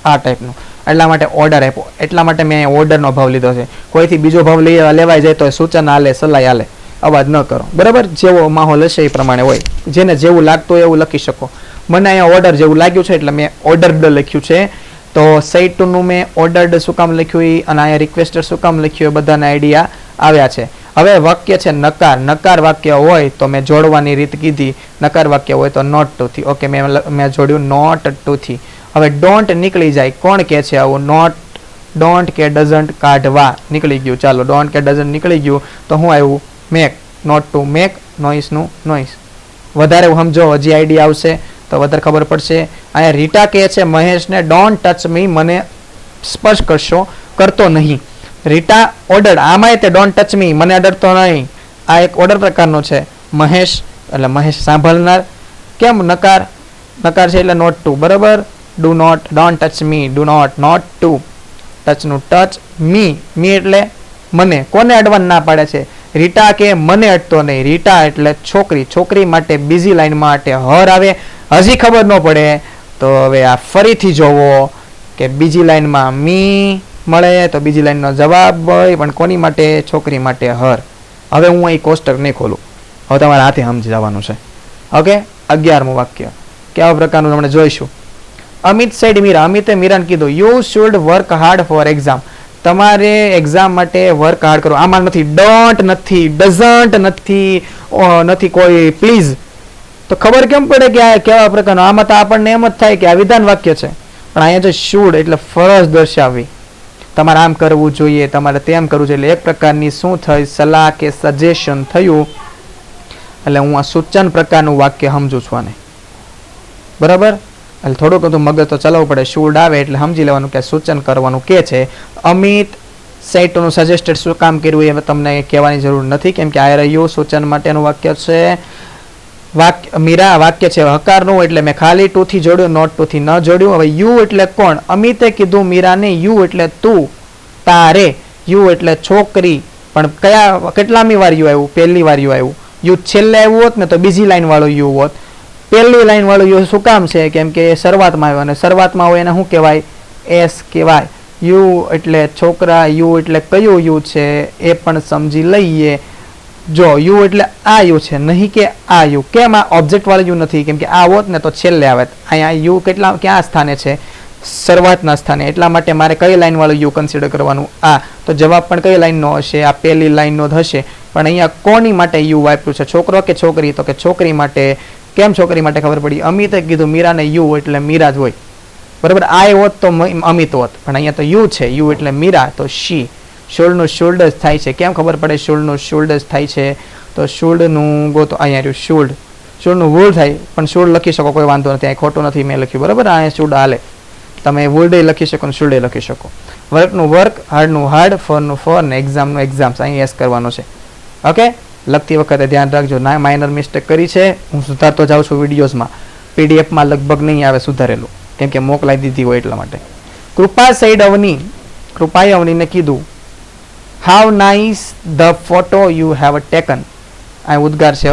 આ ટાઈપનું. એટલા માટે ઓર્ડર આપ્યો, એટલા માટે મેં અહીંયા ઓર્ડરનો ભાવ લીધો છે. કોઈથી બીજો ભાવ લેવાય જાય તો સૂચન હાલે, સલાહ હાલે, અવાજ ન કરો. બરાબર, જેવો માહોલ હશે એ પ્રમાણે હોય, જેને જેવું લાગતું હોય એવું લખી શકો. મને અહીંયા ઓર્ડર જેવું લાગ્યું છે એટલે મેં ઓર્ડર્ડ લખ્યું છે. તો સેડ ટુ નું મેં ઓર્ડર્ડ શું કામ લખ્યું એ, અને અહીંયા રિક્વેસ્ટેડ શું કામ લખ્યું એ બધાના આઈડિયા આવ્યા છે. હવે વાક્ય છે નકાર, નકાર વાક્ય હોય તો મેં જોડવાની રીત કીધી, નકાર વાક્ય હોય તો નોટ ટુ થી. ઓકે, મેં જોડ્યું નોટ ટુ થી. હવે ડોન્ટ નીકળી જાય, કોણ કે છે આવું, નોટ, ડોન્ટ કે ડઝન્ટ કાઢવા નીકળી ગયું. ચાલો, ડોન્ટ કે ડઝન્ટ નીકળી ગયું તો હું આવ્યું, મેક, નોટ ટુ મેક, નોઇસનું નોઇસ. વધારે સમજો, હજી આઈડિયા આવશે તો વધારે ખબર પડશે. અહીંયા રીટા કહે છે મહેશને, ડોન્ટ ટચ મી, મને સ્પર્શ કરશો, કરતો નહીં. રીટા ઓર્ડર, આમાંય તે ડોન્ટ ટચ મી, મને અડરતો નહીં, આ એક ઓર્ડર પ્રકારનો છે. મહેશ એટલે મહેશ સાંભળનાર, કેમ નકાર, નકાર છે એટલે નોટ ટુ. બરાબર, do not, don't touch me, do not, not to. ટચનું ટચ, મી, મી એટલે મને, કોને અડવાનું ના પાડે છે, રીટા કે મને અડતો નહીં. રીટા એટલે છોકરી, છોકરી માટે બીજી લાઈન માટે હર આવે. હજી ખબર ન પડે તો હવે આ ફરીથી જોવો કે બીજી લાઈનમાં મી મળે તો બીજી લાઈનનો જવાબ હોય, પણ કોની માટે, છોકરી માટે હર. હવે હું અહીં કોષ્ટક નહીં ખોલું, હવે તમારે હાથે સમજી જવાનું છે. ઓકે, 11મું વાક્ય કેવા પ્રકારનું આપણે જોઈશું. અમિત સેડ મીરા, અમિતે મીરાને કીધું you should work hard four exam, તમારે એક્ઝામ માટે વર્ક હાર્ડ કરો. આમાં નથી ડોન્ટ, નથી ડઝન્ટ, નથી નથી કોઈ પ્લીઝ, તો ખબર કેમ પડે કે આ કેવા પ્રકારનો? આમાં તો આપણને એમ જ થાય કે આ વિધાન વાક્ય છે, પણ અહીંયા જો શુડ એટલે ફરજ દર્શાવવી, તમારે આમ કરવું જોઈએ, તમારે તેમ કરવું જોઈએ, એટલે એક પ્રકારની શું થઈ, સલાહ કે સજેશન થયું. એટલે હું આ સૂચન પ્રકારનું વાક્ય સમજુ છું આને. બરાબર, એટલે થોડુંક બધું મગજ તો ચલાવવું પડે. શુડ આવે એટલે સમજી લેવાનું કે સૂચન કરવાનું કે છે. અમિત સેડ ટુ નું સજેસ્ટેડ શું કામ કર્યું એ તમને કહેવાની જરૂર નથી, કેમ કે આ રહ્યું સૂચન માટેનું વાક્ય છે. વાક્ય મીરા વાક્ય છે હકારનું, એટલે મેં ખાલી ટુ થી જોડ્યું, નોટ ટુ થી ન જોડ્યું. હવે યુ એટલે કોણ? અમિતે કીધું મીરાને યુ એટલે તું, તારે. યુ એટલે છોકરી, પણ કયા કેટલામી વાર યુ આવ્યું? પહેલી વાર યુ આવ્યું. યુ છેલ્લે આવ્યું હોત ને તો બીજી લાઈન વાળું યુ હોત. પહેલી લાઈન વાળું યુ શું કામ છે? કેમ કે શરૂઆતમાં આવ્યો અને શરૂઆતમાં હોય એને શું કહેવાય? એસ કહેવાય. યુ એટલે છોકરા, યુ એટલે કયું યુ છે એ પણ સમજી લઈએ. જો યુ એટલે આ યુ છે, નહીં કે આ યુ. કેમ આ ઓબ્જેક્ટ વાળું યુ નથી? કેમ કે આ હોત ને તો છેલ્લે આવે. અહીંયા યુ ક્યાં સ્થાને છે? શરૂઆતના સ્થાને. એટલા માટે મારે કઈ લાઈન વાળું યુ કન્સિડર કરવાનું? આ. તો જવાબ પણ કઈ લાઈનનો હશે? આ પહેલી લાઈનનો જ હશે. પણ અહીંયા કોની માટે યુ વાપર્યું છે? છોકરો કે છોકરી? તો કે છોકરી માટે. કેમ છોકરી માટે ખબર પડી? અમિતે કીધું મીરાને યુ એટલે મીરા જ હોય, બરાબર. આ હોત તો અમિત હોત, પણ અહીંયા તો યુ છે. યુ એટલે મીરા, તો શી. શોલ્ડનું શોલ્ડર્સ થાય છે. કેમ ખબર પડે શોલ્ડનું શોલ્ડર્સ થાય છે? તો શોલ્ડનું ગો તો અહીંયા રહ્યું શોલ્ડ. શોલ્ડનું વૂલ થાય, પણ શોલ્ડ લખી શકો, કોઈ વાંધો નથી. અહીં ખોટું નથી મેં લખ્યું, બરાબર. અહીંયા શોલ્ડ હાલે. તમે વોલ્ડે લખી શકો ને શોલ્ડે લખી શકો. વર્કનું વર્ક, હાર્ડનું હાર્ડ, ફોરનું ફોર ને એક્ઝામનું એક્ઝામ્સ. અહીં એસ કરવાનો છે. ઓકે. લખતી વખતે ધ્યાન રાખજો. ના, માઇનર મિસ્ટેક કરી છે. હું સુધારતો જાઉં છું વિડીયોઝમાં. પીડીએફમાં લગભગ નહીં આવે સુધારેલું, કેમ કે મોકલાઈ દીધી હોય એટલા માટે. કૃપા સાઈડ અવની. કૃપાએ અવનીને કીધું, how nice the photo you have taken. આ ઉદ્ગાર છે.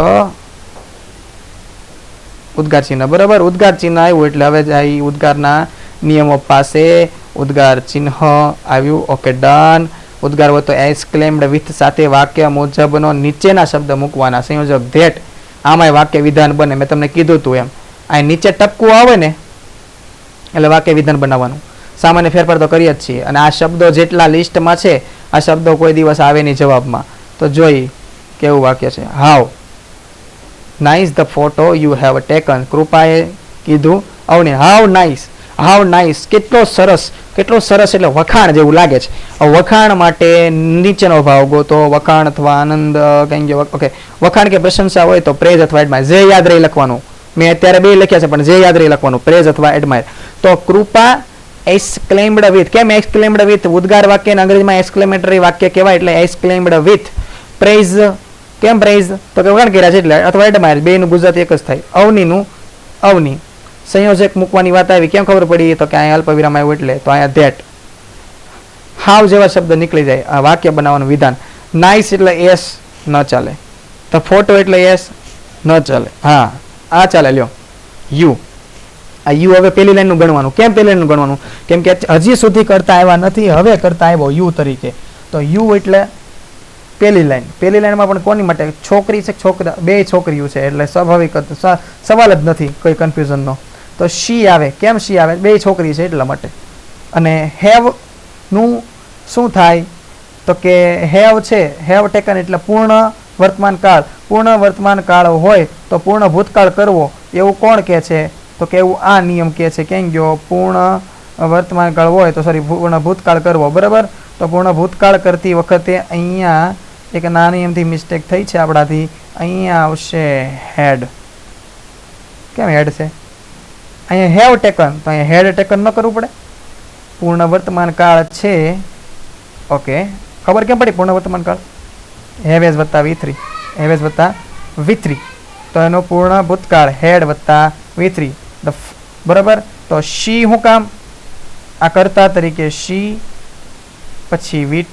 ઉદ્ગાર ચિહ્ન, બરાબર. ઉદ્ગાર ચિહ્ન આવ્યું એટલે હવે જાય ઉદ્ગારના નિયમો પાસે. ઉદ્ગાર ચિહ્ન આવ્યું. Okay, done. ઉદ્ગાર હોય તો એક્સક્લેમ્ડ વિથ સાથે વાક્ય મુજબનો નીચેના શબ્દ મૂકવાના. સંયોજક ધેટ. આમાંય વાક્ય વિધાન બને. મેં તમને કીધું હતું એમ. આ નીચે ટપકું આવે ને એટલે વાક્ય વિધાન બનાવવાનું. સામાન્ય ફેરફાર તો કરીએ જ છીએ. અને આ શબ્દો જેટલા લિસ્ટમાં છે, આ શબ્દો કોઈ દિવસ આવે નહીં જવાબમાં. તો જોઈ કેવું વાક્ય છે. How nice the photo you have taken. કૃપાએ કીધું અવને, હાવ નાઇસ. હાવ નાઇસ, કેટલો સરસ. કેટલો સરસ એટલે વખાણ જેવું લાગે છે. વખાણ માટે નીચેનો ભાવ ગોતો. વખાણ અથવા આનંદ કંઈ. ઓકે, વખાણ કે પ્રશંસા હોય તો પ્રેઝ અથવા એડમાયર. જે યાદ રહી લખવાનું. મેં અત્યારે બે લખ્યા છે, પણ જે યાદ રહી લખવાનું, પ્રેઝ અથવા એડમાયર. તો કૃપા એક્સક્લેમ્ડ વિથ. કેમ એક્સક્લેમ્ડ વિથ? ઉદ્ગાર વાક્ય ને અંગ્રેજીમાં એક્સક્લેમેટરી વાક્ય કહેવાય, એટલે એક્સક્લેમ્ડ વિથ. પ્રેઝ. કેમ પ્રેઝ? તો કે વખાણ કર્યા છે એટલે. અથવા એડમાયર. બેનું ગુજરાતી એક જ થાય. અવનીનું અવની. સંયોજક મૂકવાની વાત આવી. કેમ ખબર પડી? તો કે અહીંયા અલ્પવિરામ આવ્યું એટલે. તો અહીંયા ધેટ. હાવ જેવા શબ્દ નીકળી જાય. આ વાક્ય બનાવવાનું વિધાન. નાઇસ એટલે એસ ન ચાલે. તો ફોટો એટલે એસ ન ચાલે. હા, આ ચાલે. લ્યો યુ. આ યુ હવે પહેલી લાઈનનું ગણવાનું. કેમ પહેલી લાઈનનું ગણવાનું? કેમ કે હજી સુધી કરતા આવ્યા નથી, હવે કરતા આવ્યો યુ તરીકે. તો યુ એટલે પહેલી લાઈન. પહેલી લાઈનમાં પણ કોની માટે? છોકરી છે, છોકરા, બે છોકરીઓ છે, એટલે સ્વાભાવિક સવાલ જ નથી કોઈ કન્ફ્યુઝનનો. તો શી આવે. કેમ શી આવે? બે છોકરી છે એટલા માટે. અને હેવ નું શું થાય? તો કે હેવ છે, હેવ ટેકન એટલે પૂર્ણ વર્તમાન કાળ. પૂર્ણ વર્તમાન કાળ હોય તો પૂર્ણ ભૂતકાળ કરવો, એવું કોણ કહે છે? તો કે એવું આ નિયમ કહે છે. કેમ ગયો? પૂર્ણ વર્તમાન કાળ હોય તો પૂર્ણ ભૂતકાળ કરવો, બરાબર. તો પૂર્ણ ભૂતકાળ કરતી વખતે અહીંયા એક નાની એમથી મિસ્ટેક થઈ છે આપણાથી. અહીંયા આવશે હેડ. કેમ હેડ છે? અહીંયા હેવ ટેકન, તો અહીંયા હેડ ટેકન ન કરવું પડે? પૂર્ણ વર્તમાન કાળ છે. ઓકે, ખબર કેમ પડી? પૂર્ણ વર્તમાન કાળ હેવેઝ વત્તા V3. હેવેઝ વત્તા V3. તો એનો પૂર્ણ ભૂતકાળ હેડ વત્તા V3. બરાબર. તો શી શું કામ? આ કર્તા તરીકે શી, પછી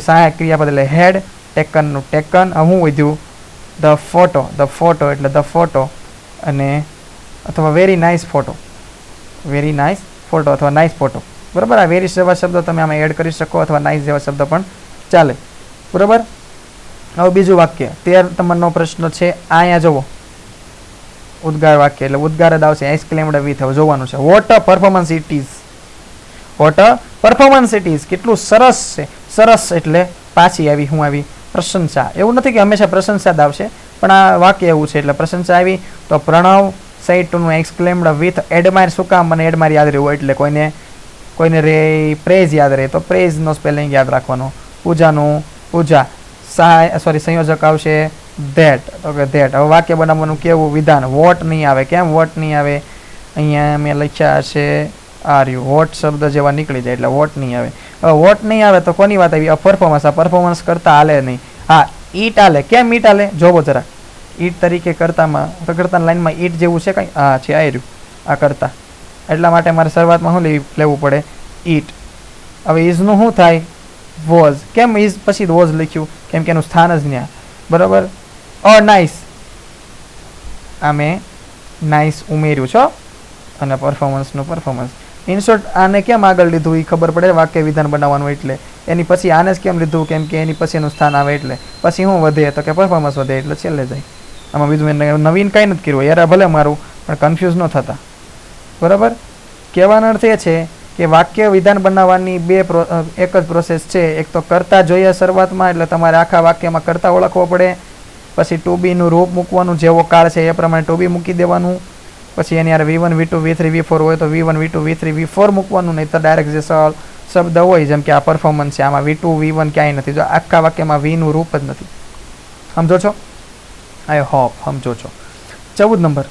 સહાયક ક્રિયાપદ એટલે હેડ. ટેકનનું ટેકન. હું વધ્યું? The photo. ધ ફોટો એટલે ધ ફોટો. અને અથવા very nice photo. Very nice photo અથવા નાઇસ ફોટો, બરાબર. આ વેરી જેવા શબ્દો તમે આમાં એડ કરી શકો, અથવા નાઇસ જેવા શબ્દ પણ ચાલે, બરાબર. હવે બીજું વાક્ય 13 નંબરનો પ્રશ્ન છે. અહીંયા જુઓ, ઉદ્ગાર વાક્ય એટલે ઉદ્ગાર જ આવશે. Exclaimed with. હવે જોવાનું છે. What a performance it is. What a performance it is. કેટલું સરસ છે. સરસ એટલે પાછી આવી. હું આવી? પ્રશંસા. એવું નથી કે હંમેશા પ્રશંસા જ આવશે, પણ આ વાક્ય એવું છે એટલે પ્રશંસા આવી. તો પ્રણવ સાઈડ ટુનું એક્સક્લેમ્ડ વિથ એડમાયર. શું કામ? મને એડમાયર યાદ રહ્યું એટલે કોઈને રે પ્રેઝ યાદ રહે તો પ્રેઝનો સ્પેલિંગ યાદ રાખવાનો. પૂજાનું પૂજા. સંયોજક આવશે ધેટ. Okay, that. હવે વાક્ય બનાવવાનું કેવું? વિધાન. વોટ નહીં આવે. કેમ વોટ નહીં આવે? અહીંયા મેં લખ્યા છે આર યુ. વોટ શબ્દ જેવા નીકળી જાય એટલે વોટ નહીં આવે. હવે વોટ નહીં આવે તો કોની વાત આવી? પરફોર્મન્સ. આ પરફોર્મન્સ કરતા હાલે નહીં. હા, ઈટ હાલે. કેમ ઈટ હાલે? જોવો જરા. ઈટ તરીકે કરતામાં કરતાની લાઈનમાં ઈટ જેવું છે કંઈ? હા છે, આ રહ્યું. આ કરતા. એટલા માટે મારે શરૂઆતમાં શું લેવું પડે? ઈટ. હવે ઇઝનું શું થાય? વોઝ. કેમ ઇઝ પછી વોઝ લખ્યું? કેમ કે એનું સ્થાન જ ન્યા, બરાબર. નાઇસ. આ મેં નાઇસ ઉમેર્યું છો અને પરફોર્મન્સનું પરફોર્મન્સ. ઇન શોર્ટ આને કેમ આગળ લીધું એ ખબર પડે વાક્ય વિધાન બનાવવાનું એટલે. એની પછી આને જ કેમ લીધું કેમ કે એની પછીનું સ્થાન આવે એટલે. પછી શું વધે તો કે પરફોર્મન્સ વધે એટલે છેલ્લે જાય. આમાં બીજું એને નવીન કાંઈ નથી કર્યું યાર ભલે મારું પણ કન્ફ્યુઝ ન થતા. બરાબર. કહેવાનો અર્થ એ છે કે વાક્ય વિધાન બનાવવાની એક જ પ્રોસેસ છે. એક તો કરતા જોઈએ શરૂઆતમાં એટલે તમારે આખા વાક્યમાં કરતા ઓળખવો પડે. પછી ટુ બીનું રૂપ મૂકવાનું જેવો કાળ છે એ પ્રમાણે ટુ બી મૂકી દેવાનું. પછી એની યાર V1 V2 V3 V4 હોય તો V1 V2 V3 V4 મૂકવાનું, નહીં તો ડાયરેક્ટ જે શબ્દ હોય જેમ કે આ પરફોર્મન્સ છે આમાં V2 V1 ક્યાંય નથી. જો આખા વાક્યમાં વીનું રૂપ જ નથી. સમજો છો? આઈ હોપ સમજો છો. 14 નંબર.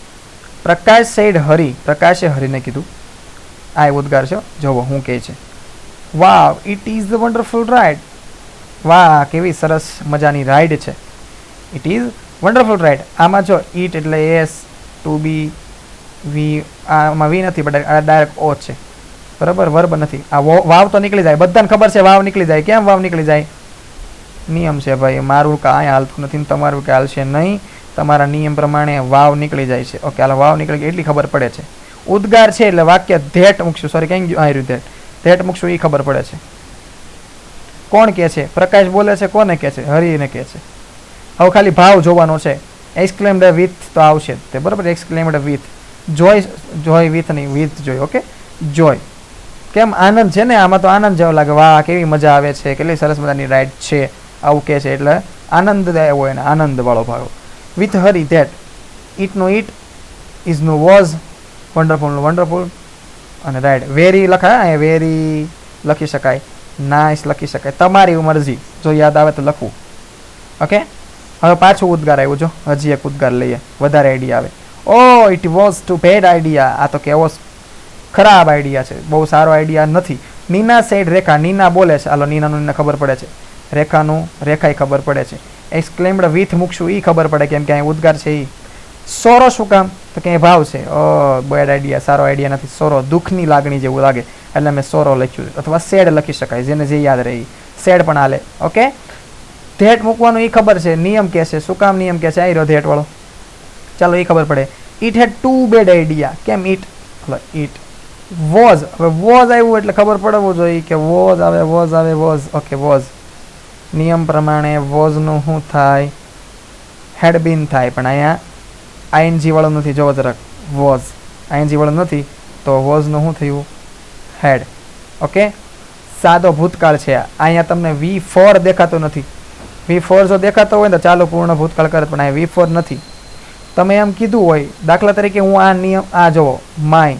પ્રકાશ સેડ હરી. પ્રકાશે હરીને કીધું. આ ઉદ્ગાર છે. જોવો હું કહે છે. Wow it is the wonderful ride. વાહ કેવી સરસ મજાની રાઇડ છે. It is wonderful ride. આમાં જો ઇટ એટલે એસ, ટુ બી, વી, આમાં વી નથી પણ ડાયરેક્ટ ઓ છે. બરાબર. વર્બ નથી. આ વાવ તો નીકળી જાય. બધાને ખબર છે વાવ નીકળી જાય. કેમ વાવ નીકળી જાય? નિયમ છે ભાઈ. મારું કાંઈ હાલતું નથી, તમારું કે હાલશે નહીં. તમારા નિયમ પ્રમાણે વાવ નીકળી જાય છે. ઓકે હાલ વાવ નીકળી ગઈ એટલી ખબર પડે છે. ઉદ્ગાર છે એટલે વાક્ય ધેટ મૂકશું. સોરી ક્યાં ગયું? આ રીતે ધેટ મૂકશું એ ખબર પડે છે. કોણ કહે છે? પ્રકાશ બોલે છે. કોને કહે છે? હરીને કહે છે. હવે ખાલી ભાવ જોવાનો છે. એક્સક્લેમ્ડ વિથ તો આવશે તે. બરાબર. Exclaimed with. જોય વિથ નહીં, વિથ જોય. ઓકે જોય. કેમ? આનંદ છે ને આમાં તો આનંદ જેવો લાગે. વાહ કેવી મજા આવે છે, કેટલી સરસ મજાની રાઇડ છે આવું કહે છે એટલે આનંદદાયક હોય ને આનંદ વાળો ભાવ. With hurry that. ઇટનું ઇટ, ઇઝનું વોઝ, વન્ડરફુલનું વન્ડરફુલ અને રાઇડ. વેરી લખાય વેરી લખી શકાય, નાઇસ લખી શકાય. તમારી મરજી. જો યાદ આવે તો લખવું. ઓકે હવે પાછું ઉદ્ગાર આવ્યું. જો હજી એક ઉદ્ગાર લઈએ વધારે આઈડિયા આવે. Oh it was too bad idea. આ તો કેવો ખરાબ આઈડિયા છે, બહુ સારો આઈડિયા નથી. નીના સેડ રેખા. નીના બોલે છે. હાલો નીનાનું નીના ખબર પડે છે. રેખાનું રેખાય ખબર પડે છે. એક્સક્લેમ્ડ વિથ મૂકશું એ ખબર પડે કેમ કે અહીં ઉદ્ગાર છે એ. સોરો શું કામ? તો કે ભાવ છે. ઓ બેડ આઈડિયા, સારો આઈડિયા નથી. સોરો દુઃખની લાગણી જેવું લાગે એટલે મેં સોરો લખ્યું. અથવા સેડ લખી શકાય જેને જે યાદ રહે સેડ પણ હાલે. ઓકે ધેટ મૂકવાનું એ ખબર છે. નિયમ કે છે. શું કામ નિયમ કે છે? આવી રહ્યો ધેટ વાળો. ચાલો એ ખબર પડે. It had too bad idea. કેમ? It it was. હવે વોઝ આવ્યું એટલે ખબર પડવું જોઈએ કે વોઝ આવે વોઝ આવે વોઝ. Okay was. નિયમ પ્રમાણે વોઝનું શું થાય? હેડ બીન થાય. પણ અહીંયા આઈએનજી વાળું નથી. જોવો જરાક. વોઝ આઈએનજી વાળું નથી તો વોઝનું શું થયું? હેડ. ઓકે સાદો ભૂતકાળ છે. અહીંયા તમને V4 દેખાતો નથી. V4 જો દેખાતો હોય ને તો ચાલો પૂર્ણ ભૂતકાળ કરે પણ અહીંયા V4 નથી. તમે એમ કીધું હોય દાખલા તરીકે હું આ નિયમ આ જોવો માય,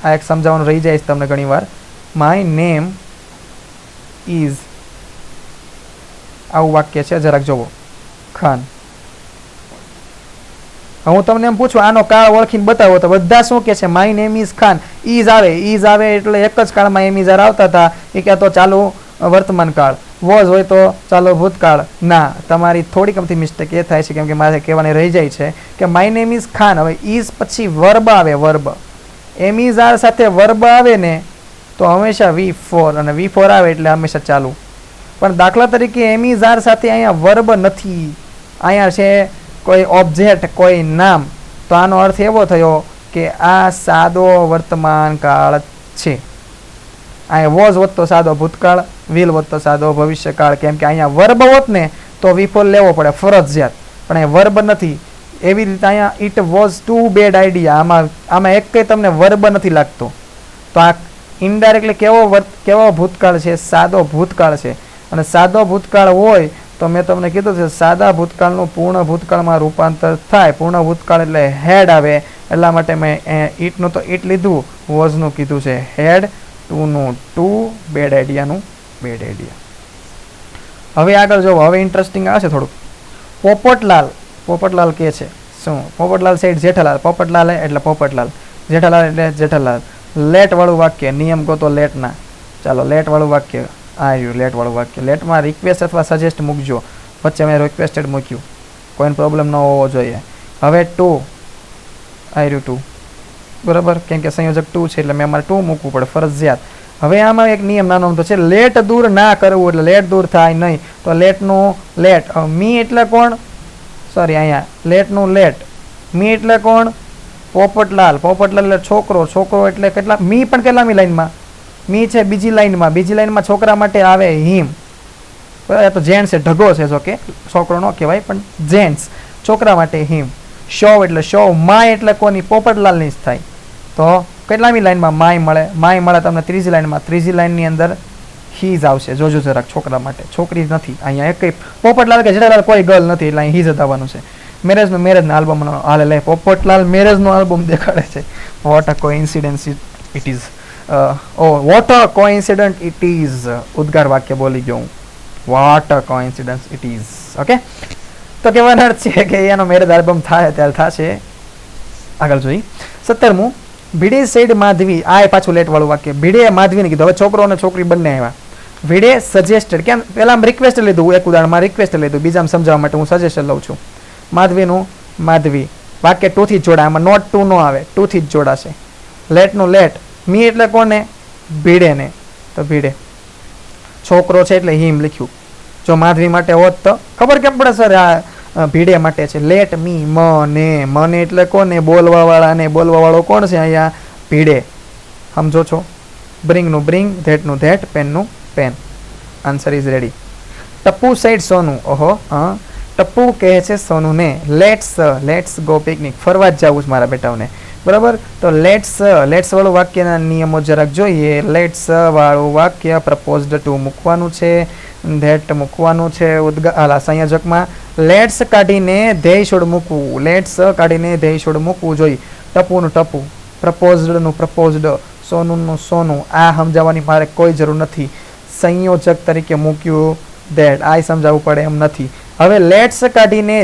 આ એક સમજાવવાનું રહી જાય છે તમને ઘણી વાર. માય નેમ ઇઝ આવું વાક્ય છે. જરાક જોવો ખાન. હું તમને એમ પૂછું આનો કાળ ઓળખીને બતાવો તો બધા શું કે છે? My name is Khan. Is આવે. ઇઝ આવે એટલે એક જ કાળમાં એમ ઇઝ આવતા હતા. એ ક્યાં તો ચાલુ વર્તમાન કાળ. વોઝ હોય તો ચાલો ભૂતકાળ. ના તમારી થોડીક અમથી મિસ્ટેક એ થાય છે કેમ કે મારે કહેવાની રહી જાય છે કે માય નેમ ઇઝ ખાન. હવે ઇઝ પછી વર્બ આવે. વર્બ એમ ઇઝ આર સાથે વર્બ આવે ને તો હંમેશા V4 અને V4 આવે એટલે હંમેશા ચાલુ. પણ દાખલા તરીકે એમ ઇઝ આર સાથે અહીંયા વર્બ નથી. અહીંયા છે કોઈ ઓબ્જેક્ટ, કોઈ નામ. તો આનો અર્થ એવો થયો કે આ સાદો વર્તમાન કાળ છે. અહીંયા વોઝ હોત તો સાદો ભૂતકાળ, વિલ હોત તો સાદો ભવિષ્યકાળ. કેમ કે અહીંયા વર્બ હોત ને તો V4 લેવો પડે ફરજિયાત. પણ અહીંયા વર્બ નથી. એવી રીતે અહીંયા it was too bad idea. આમાં એક કંઈ તમને વર્બ નથી લાગતો. તો આ ઇનડાયરેક્ટલી કેવો ભૂતકાળ છે? સાદો ભૂતકાળ છે. અને સાદો ભૂતકાળ હોય તો મેં તમને કીધું છે સાદા ભૂતકાળનું પૂર્ણ ભૂતકાળમાં રૂપાંતર થાય. પૂર્ણ ભૂતકાળ એટલે હેડ આવે. એટલા માટે મેં ઇટનું તો ઇટ લીધું, વોઝનું કીધું છે હેડ, ટુનું ટુ, બેડ આઈડિયાનું બેડ આઈડિયા. હવે આગળ જોવો. હવે ઇન્ટરેસ્ટિંગ આવશે થોડુંક. પોપટલાલ. પોપટલાલ કે છે શું? પોપટલાલ સાઈડ જેઠાલાલ. પોપટલાલ એટલે પોપટલાલ, જેઠાલાલ એટલે જેઠાલાલ. લેટ વાળું વાક્ય. નિયમ ગોતો લેટના. ચાલો લેટ વાળું વાક્ય આવ્યું. લેટ વાળું વાક્ય. લેટમાં રિક્વેસ્ટ અથવા સજેસ્ટ મૂકજો. વચ્ચે મેં રિક્વેસ્ટેડ મૂક્યું. કોઈને પ્રોબ્લેમ ન હોવો જોઈએ. હવે ટુ આવ્યું. ટુ બરાબર. કેમ કે સંયોજક ટુ છે એટલે મેં અમારે ટુ મૂકવું પડે ફરજિયાત. હવે આમાં એક નિયમ નાનો તો છે લેટ દૂર ના કરવું. એટલે લેટ દૂર થાય નહીં તો લેટનું લેટ. મી એટલે કોણ? સોરી અહીંયા લેટનું લેટ. મી એટલે કોણ? પોપટલાલ એટલે છોકરો, છોકરો એટલે કેટલા મી પણ કેટલામી લાઈનમાં? મી છે બીજી લાઈનમાં છોકરા માટે આવે હિમ. બરાબર, તો જેન્ટ્સ છે, ઢગો છે, જો કે છોકરો ન કહેવાય પણ જેન્ટ્સ, છોકરા માટે હિમ. શવ એટલે શવ, માય એટલે કોની? પોપટલાલની જ થાય. તો કેટલામી લાઈનમાં માય મળે? માય મળે તમને ત્રીજી લાઈનમાં. ત્રીજી લાઈનની અંદર હી જ આવશે, જોજો જરાક, છોકરા માટે. છોકરી નથી અહીંયા એક. પોપટલાલ કે જેઠાલાલ કોઈ ગર્લ નથી એટલે અહીં હી જ આવવાનું છે. મેરેજના આલ્બમનો હાલે લે, પોપટલાલ મેરેજનો આલ્બમ દેખાડે છે. What a coincidence it is. What a coincident it is. ઉદ્ગાર વાક્ય બોલી ગયો હું. What a coincidence it is. Okay, તો કહેવાનો અર્થ છે કે એનો મેરેજ આલ્બમ થાય ત્યારે થશે. આગળ જોઈ 17મું. ભીડે સેડ માધવી. આ પાછું લેટ વાળું વાક્ય. ભીડે માધવીને કીધું. હવે છોકરો અને છોકરી બંને આવ્યા. ભીડે સજેસ્ટેડ. કેમ? પહેલા રિક્વેસ્ટ લીધું, એક ઉદાહરણમાં રિક્વેસ્ટ લીધું, બીજામાં સમજાવવા માટે હું સજેશન લઉં છું. માધવીનું માધવી. વાક્ય ટુ થી જ જોડાય, આમાં નોટ ટુ નો આવે, ટુ થી જ જોડાશે. લેટનું લેટ. મી એટલે કોને? ભીડે ને, તો ભીડે. છોકરો છે એટલે હિમ લખ્યું. જો માધવી માટે હોત તો ખબર કેમ પડે સર? આ ભીડે માટે છે. લેટ મી, મને એટલે કોને? બોલવા વાળા ને. બોલવા વાળો કોણ છે અહીંયા? ભીડે. સમજો છો? બ્રિંગનું બ્રિંગ, ધેટનું ધેટ, પેનનું pen. Answer is ready. Tappu side સોનું. ઓહો, હા. ટપ્પુ કહે છે સોનુને લેટ્સ ગો પિકનિક. ફરવા જ જવું છે મારા બેટાઓને. બરાબર, તો લેટ્સ વાળું વાક્યના નિયમો જરાક જોઈએ. લેટ્સ વાળું વાક્ય પ્રપોઝડ ટુ મૂકવાનું છે, ધેટ મૂકવાનું છે. સંયોજકમાં લેટ્સ કાઢીને ધેય શોડ મૂકવું. લેટ્સ કાઢીને ધેય શોડ મૂકવું જોઈએ. ટપુનું ટપુ, પ્રપોઝડનું પ્રપોઝડ, સોનુનું સોનું. આ સમજાવવાની મારે કોઈ જરૂર નથી. સંયોજક તરીકે મૂક્યું ધેટ, આ સમજાવવું પડે એમ નથી. હવે લેટ્સ કાઢીને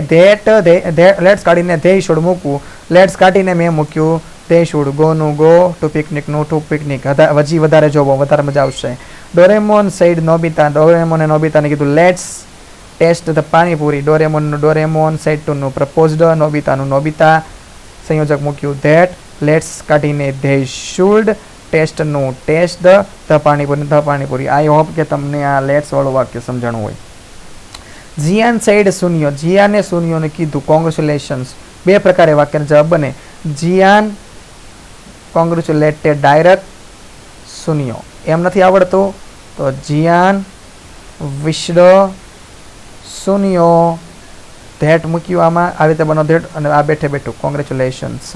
લેટ્સ કાઢીને ધેય શોડ મૂકવું. લેટ્સ કાઢીને મેં મૂક્યું ધેય શોડ. ગોનું ગો, ટુ પિકનિકનું ટુ પિકનિક. હજી વધારે જોવો, વધારે મજા આવશે. Doraemon side નોબિતા. ડોરેમોને નોબિતાને કીધું let's test the panipuri. Doraemon side ટુનું પ્રપોઝડ, નોબિતાનું નોબિતા. સંયોજક મૂક્યું ધેટ. લેટ્સ કાઢીને ધેય શુડ, ટેસ્ટનું test, the panipuri. I hope કે તમને આ લેટ્સ વાળું વાક્ય સમજાણું હોય. જીયાન સાઈડ શૂન્ય. જીયાને શૂન્યોને કીધું કોંગ્રેચ્યુલેશન્સ. બે પ્રકારે વાક્યનો જવાબ બને. જીયાન કોંગ્રેચ્યુલેટેડ ડાયરેક્ટ શૂન્યો. એમ નથી આવડતું તો જીયાન વિશ્ડ શૂન્યો ધેટ મૂક્યું. આમાં આવી રીતે બનો ધેટ, અને આ બેઠે બેઠું કોંગ્રેચ્યુલેશન્સ.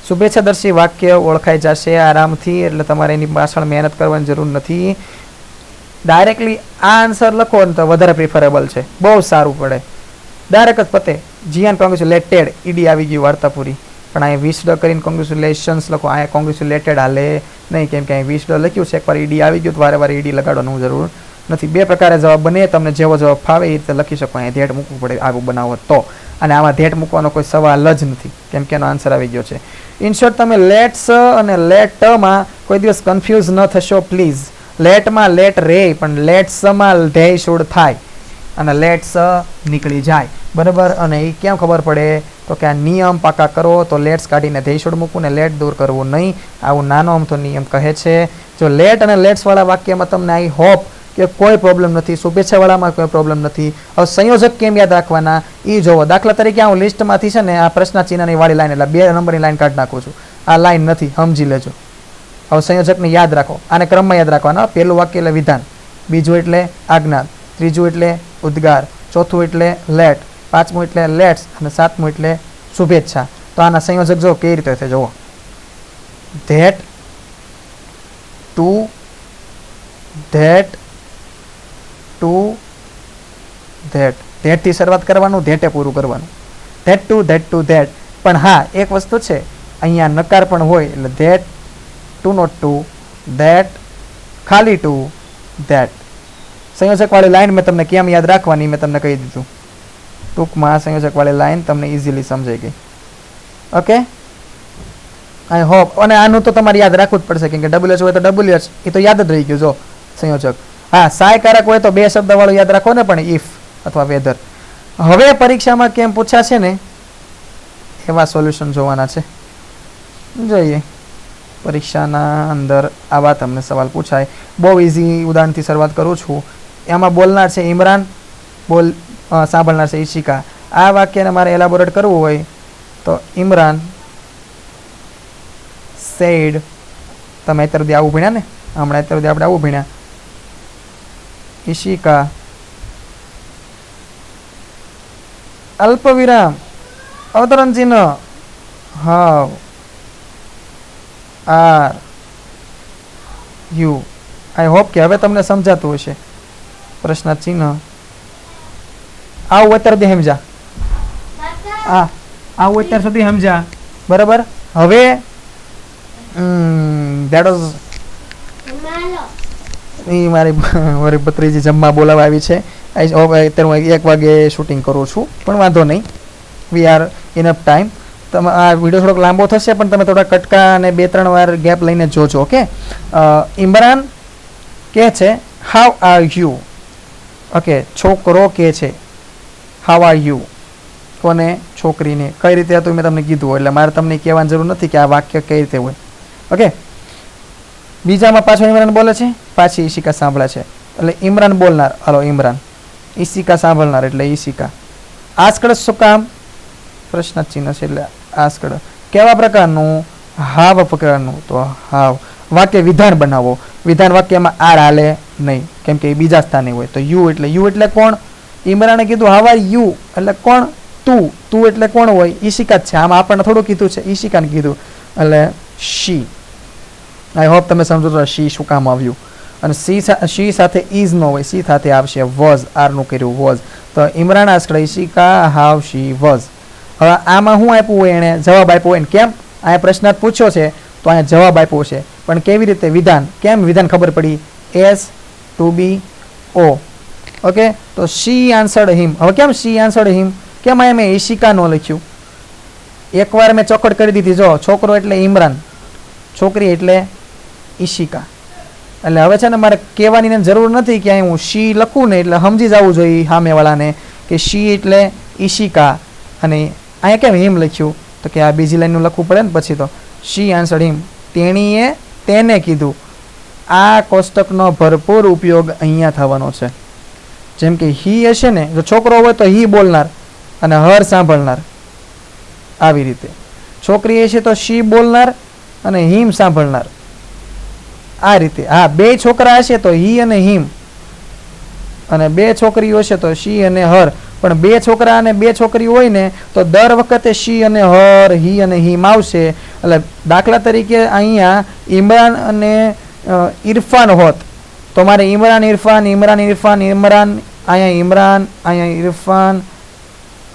શુભેચ્છાદર્શી વાક્ય ઓળખાઈ જશે આરામથી, એટલે તમારે એની પાછળ મહેનત કરવાની જરૂર નથી. ડાયરેક્ટલી આ આન્સર લખો ને તો વધારે પ્રિફરેબલ છે, બહુ સારું પડે. ડાયરેક્ટ જ પતે. જીયાન કોંગ્રેચ્યુલેટેડ, ઈડી આવી ગયું, વાર્તા પૂરી. પણ અહીંયા વિશ્ડ કરીને કોંગ્રેચ્યુલેશન્સ લખો. અહીંયા કોંગ્રેચ્યુલેટેડ હાલે નહીં, કેમ કે અહીં વિશ્ડ લખ્યું છે. એકવાર ઈડી આવી ગયું તો વારે વારે ઈડી લગાડવાનું જરૂર નથી. બે પ્રકારે જવાબ બને, તમને જેવો જવાબ ફાવે એ રીતે લખી શકો. અહીંયા ધેટ મૂકવું પડે આવું બનાવો તો. અને આમાં ધેટ મૂકવાનો કોઈ સવાલ જ નથી, કેમ કે એનો આન્સર આવી ગયો છે. ઇન શોર્ટ, તમે લેટ્સ અને લેટમાં કોઈ દિવસ કન્ફ્યુઝ ન થશો પ્લીઝ. લેટમાં લેટ રે, પણ લેટ્સમાં ધેય શુડ થાય અને લેટ્સ નીકળી જાય. બરાબર, અને એ કેમ ખબર પડે? તો કે આ નિયમ પાકા કરો તો લેટ્સ કાઢીને ધેય શુડ મૂકવું ને લેટ દૂર કરવું નહીં. આવું નાનો અમથો નિયમ કહે છે. જો લેટ અને લેટ્સવાળા વાક્યમાં તમને આઈ હોપ કે કોઈ પ્રોબ્લેમ નથી. શુભેચ્છાવાળામાં કોઈ પ્રોબ્લેમ નથી. હવે સંયોજક કેમ યાદ રાખવાના એ જોવો. દાખલા તરીકે હું લિસ્ટમાંથી છે ને આ પ્રશ્ન ચિહ્નની વાળી લાઈન, એટલે 2 નંબરની લાઈન કાઢી નાખું છું. આ લાઈન નથી, સમજી લેજો. હવે સંયોજકને યાદ રાખો. આને ક્રમમાં યાદ રાખવાના. પહેલું વાક્ય એટલે વિધાન, બીજું એટલે આજ્ઞા, ત્રીજું એટલે ઉદ્ગાર, ચોથું એટલે લેટ, પાંચમું એટલે લેટ્સ અને સાતમું એટલે શુભેચ્છા. તો આના સંયોજક જો કેવી રીતે છે જુઓ. That, to, that, to, that. ધેટથી શરૂઆત કરવાનું, ધેટે પૂરું કરવાનું. That to, that to, that. પણ હા, એક વસ્તુ છે, અહીંયા નકાર પણ હોય, એટલે that to not to, that ખાલી ટુ, ધેટ. સંયોજકવાળી લાઈન મેં તમને કેમ યાદ રાખવાની મેં તમને કહી દીધું. ટૂંકમાં સંયોજકવાળી લાઈન તમને ઇઝીલી સમજાઈ ગઈ. Okay, I hope. અને આનું તો તમારે યાદ રાખવું જ પડશે, કેમ કે WH હોય તો WH એ તો યાદ જ રહી ગયું. જો સંયોજક. હા, સહાયકારક હોય તો 2 શબ્દવાળું યાદ રાખો ને, પણ ઇફ અથવા વેધર. હવે પરીક્ષામાં કેમ પૂછાશે ને એવા સોલ્યુશન જોવાના છે. જોઈએ પરીક્ષાના અંદર આવા તમને સવાલ પૂછાય. બહુ ઇઝી ઉદાહરણથી શરૂઆત કરું છું. એમાં બોલનાર છે ઇમરાન, સાંભળનાર છે ઈશિકા. આ વાક્યને મારે એલાબોરેટ કરવું હોય તો ઇમરાન સેડ, તમે અત્યાર સુધી આવું ભણ્યા ને, હમણાં અત્યાર સુધી આપણે આવું ભણ્યા. ઈશિકા અલ્પ વિરામ અવતરણ ચિહ્ન how are you. I hope કે હવે તમને સમજાતું હશે. પ્રશ્ન ચિહ્ન આવું અત્યાર સુધી સમજા, આવું અત્યાર સુધી સમજા બરાબર. હવે દેટ વોઝ મારી ભત્રીજી જમવા બોલાવવા આવી છે. અત્યારે હું 1 વાગે શૂટિંગ કરું છું, પણ વાંધો નહીં, વી આર ઇનફ ટાઈમ. તમે આ વિડીયો થોડોક લાંબો થશે, પણ તમે થોડા કટકા અને 2-3 વાર ગેપ લઈને જોજો. ઓકે. ઇમરાન કહે છે હાઉ આર યુ. ઓકે, છોકરો કહે છે હાઉ આર યુ. કોને? છોકરીને. કઈ રીતે હતું મેં તમને કીધું, એટલે મારે તમને કહેવાની જરૂર નથી કે આ વાક્ય કઈ રીતે હોય. ઓકે. બીજામાં પાછો ઇમરાન બોલે છે, પાછી ઈશિકા સાંભળે છે, એટલે ઇમરાન બોલનાર, હલો ઇમરાન. ઈશિકા સાંભળનાર એટલે ઈશિકા. આસ્કડ શું કામ? પ્રશ્ન ચિહ્ન છે એટલે આસ્કડ. કેવા પ્રકારનું? હાવ પ્રકારનું. તો હાવ. વાક્ય વિધાન બનાવો. વિધાન વાક્યમાં આર હાલે નહીં, કેમ કે એ બીજા સ્થાને હોય. તો યુ એટલે કોણ? ઇમરાને કીધું હાવ આર યુ એટલે કોણ? તું. તું એટલે કોણ હોય? ઈશિકા જ છે. આમાં આપણને થોડું કીધું છે, ઈશિકાને કીધું એટલે શી. આઈ હોપ તમે સમજો છો શી શું કામ આવ્યું. અને શી સાથે ઇઝ ન હોય, શી સાથે આવશે વોઝ. આરનું કર્યું વોઝ. તો Imran asked Ishika how she was. હવે આમાં શું આપ્યું હોય? એણે જવાબ આપ્યો હોય ને. કેમ? અહીંયા પ્રશ્નાર્થ પૂછ્યો છે તો અહીંયા જવાબ આપ્યો છે, પણ કેવી રીતે? વિધાન. કેમ વિધાન ખબર પડી? એસ ટુ બી ઓ. ઓકે. તો શી આન્સર્ડ હિમ. હવે કેમ શી આન્સર્ડ હિમ? કેમ અહીંયા મેં ઈશિકા નો લખ્યું? એકવાર મેં ચોખડ કરી દીધી. જો, છોકરો એટલે ઇમરાન, છોકરી એટલે ઈશિકા. એટલે હવે છે ને મારે કહેવાની જરૂર નથી કે અહીં હું શી લખું ને એટલે સમજી જવું જોઈએ સામેવાળાને કે શી એટલે ઈશિકા, અને અહીંયા કેમ હિમ લખ્યું? તો કે આ બીજી લાઈનનું લખવું પડે ને પછી. તો શી આન્સર્ડ હિમ. તેણીએ તેને કીધું. આ કોષ્ટકનો ભરપૂર ઉપયોગ અહીંયા થવાનો છે. જેમ કે હી હશે ને, જો છોકરો હોય તો હી બોલનાર અને હર સાંભળનાર, આવી રીતે. છોકરી હશે તો શી બોલનાર અને હિમ સાંભળનાર, આ રીતે. હા, 2 છોકરા હશે તો હી અને હિમ, અને 2 છોકરીઓ હશે તો શી અને હર. પણ 2 છોકરા અને 2 છોકરી હોય ને તો દર વખતે શી અને હર, હી અને હિમ આવશે. એટલે દાખલા તરીકે અહીંયા ઇમરાન અને ઇરફાન હોત તો મારે ઇમરાન ઇરફાન, ઇમરાન ઇરફાન, ઇમરાન, અહીંયા ઇમરાન, અહીંયા ઇરફાન,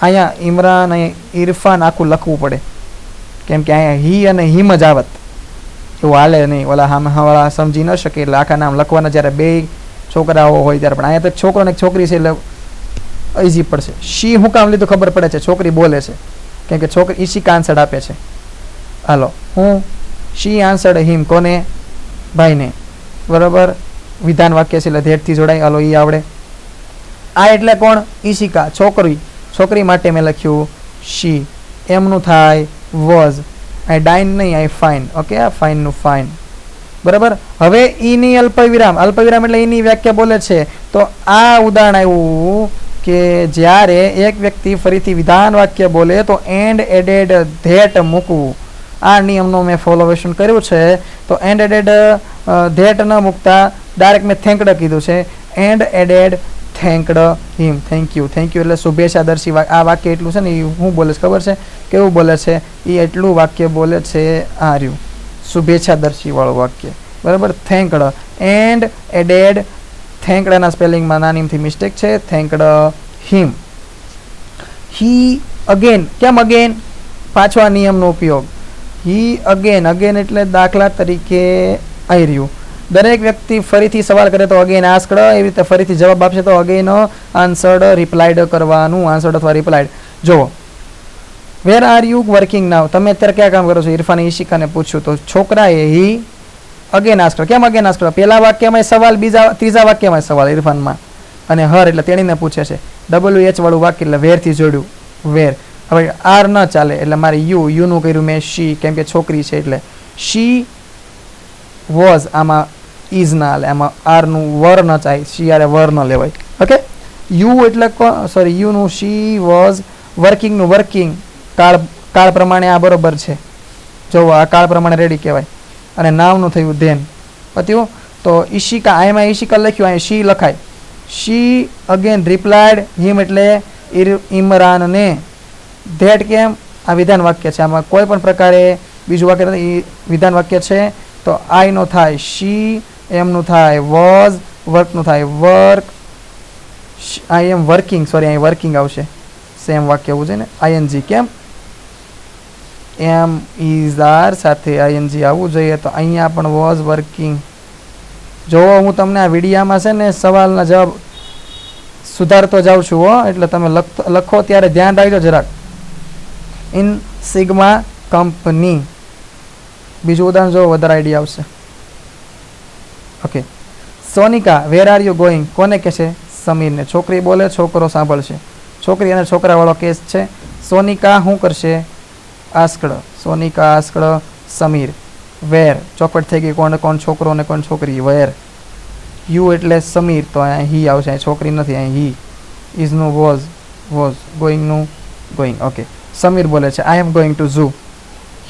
અહીંયા ઇમરાન, અહીંયા ઇરફાન આખું લખવું પડે, કેમ કે અહીંયા હી અને હિમ જ આવત. એવું હાલે નહીં, ઓલા વાળા સમજી ન શકે એટલે આખા નામ લખવાના જ્યારે 2 છોકરાઓ હોય ત્યારે. પણ અહીંયા તો છોકરો ને છોકરી છે એટલે ઇઝી પડશે. શી હું કામ લીધું ખબર પડે છે, છોકરી બોલે છે, કેમ કે છોકરી ઈશિકા આન્સર આપે છે. હાલો, હું શી આન્સર્ડ હિમ. કોને? ભાઈને. બરાબર. વિધાન વાક્ય છે એટલે ધેટથી જોડાય. હાલો, એ આવડે. આ એટલે કોણ? ઈશિકા, છોકરી. છોકરી માટે મેં લખ્યું શી. એમનું થાય વોઝ. આ ડાઇન નહીં, આ ફાઇન. ઓકે, આ ફાઇનનું ફાઇન. બરાબર. હવે ઈની અલ્પવિરામ. અલ્પવિરામ એટલે એની વ્યાખ્યા બોલે છે. તો આ ઉદાહરણ આવ્યું કે જ્યારે એક વ્યક્તિ ફરીથી વિધાન વાક્ય બોલે તો એન્ડ એડેડ ધેટ મૂકવું. આ નિયમનો મેં ફોલોવેશન કર્યું છે. તો એન્ડ એડેડ ધેટ ન મૂકતા ડાયરેક્ટ મેં થેન્કડ કીધું છે. And added thanked him. Thank you. Thank you એટલે શુભેચ્છા દર્શી. આ વાક્ય એટલું છે ને, એ હું બોલે છે ખબર છે? કેવું બોલે છે? એ એટલું વાક્ય બોલે છે આ રહ્યું, શુભેચ્છા દર્શી વાળું વાક્ય. બરાબર. થેન્કડ. And added. થેન્કડના સ્પેલિંગમાં નાનીમથી મિસ્ટેક છે. Thanked him. He again. કેમ અગેન? પાછો આ નિયમનો ઉપયોગ. હી અગેન. અગેન એટલે દાખલા તરીકે આવી રહ્યું, દરેક વ્યક્તિ ફરીથી સવાલ કરે તો અગેન આસ્કડ. એવી રીતે ફરીથી જવાબ આપશે તો અગેન આન્સર્ડ, રિપ્લાઇડ કરવાનું. આન્સર્ડ અથવા રિપ્લાઇડ. જુઓ, વેર આર યુ વર્કિંગ નાવ. તમે અત્યારે ક્યાં કામ કરો છો? ઇરફાને ઈશિકાને પૂછ્યું તો છોકરાએ હી અગેન આસ્કડ. કેમ અગેન આસ્કડ? પહેલા વાક્યમાં સવાલ, ત્રીજા વાક્યમાં સવાલ ઇરફાનમાં, અને હર એટલે તેણીને પૂછે છે. WH વાળું વાક્ય એટલે વેરથી જોડ્યું, વેર. હવે આર ન ચાલે એટલે મારે યુનું કર્યું મેં શી, કેમ કે છોકરી છે એટલે. She was. આમાં ઇઝ ના હાલે, આમાં આરનું વર ન ચાલે, શી આરે વર ન લેવાય. ઓકે. યુ એટલે સોરી યુનું શી વોઝ વર્કિંગનું વર્કિંગ. કાળ પ્રમાણે આ બરોબર છે. જો આ કાળ પ્રમાણે રેડી કહેવાય. અને નામનું થયું ધેન. પત્યું. તો ઈશિકા, આમાં ઈશિકા લખ્યું, અહીં શી લખાય. શી અગેન રિપ્લાયડ હિમ એટલે ઇમરાનને. ધેટ કેમ? આ વિધાન વાક્ય છે, આમાં કોઈ પણ પ્રકારે બીજું વાક્ય નથી, વિધાન વાક્ય છે. તો આઈનો થાય શી, એમનું થાય વોઝ, વર્કનું થાય વર્ક. આઈ એમ વર્કિંગ, સોરી અહીં વર્કિંગ આવશે, સેમ વાક્ય આવવું છે ને. આઈએનજી કેમ? એમ ઇઝ આર સાથે આઈએનજી આવવું જોઈએ. તો અહીંયા પણ વોઝ વર્કિંગ. જો હું તમને આ વિડીયામાં છે ને સવાલના જવાબ સુધારતો જાઉં છું હો, એટલે તમે લખો ત્યારે ધ્યાન રાખજો જરાક. In Sigma company. બીજું ઉદાહરણ જો, વધારે આઈડિયા આવશે. Okay. Sonika where are you going, કોને કહે છે? સમીરને. છોકરી બોલે, છોકરો સાંભળશે. છોકરી અને છોકરાવાળો કેસ છે. સોનિકા શું કરશે? આસ્કડ. સોનિકા આસ્કડ સમીર. વેર ચોપટ થઈ ગઈ, કોણ કોણ છોકરો ને કોણ છોકરી. વેર. યુ એટલે સમીર, તો અહીંયા હી આવશે, અહીં છોકરી નથી, અહીં હી. ઇઝનું વોઝ, વોઝ. ગોઈંગનું ગોઈંગ. ઓકે. સમીર બોલે છે I am going to zoo.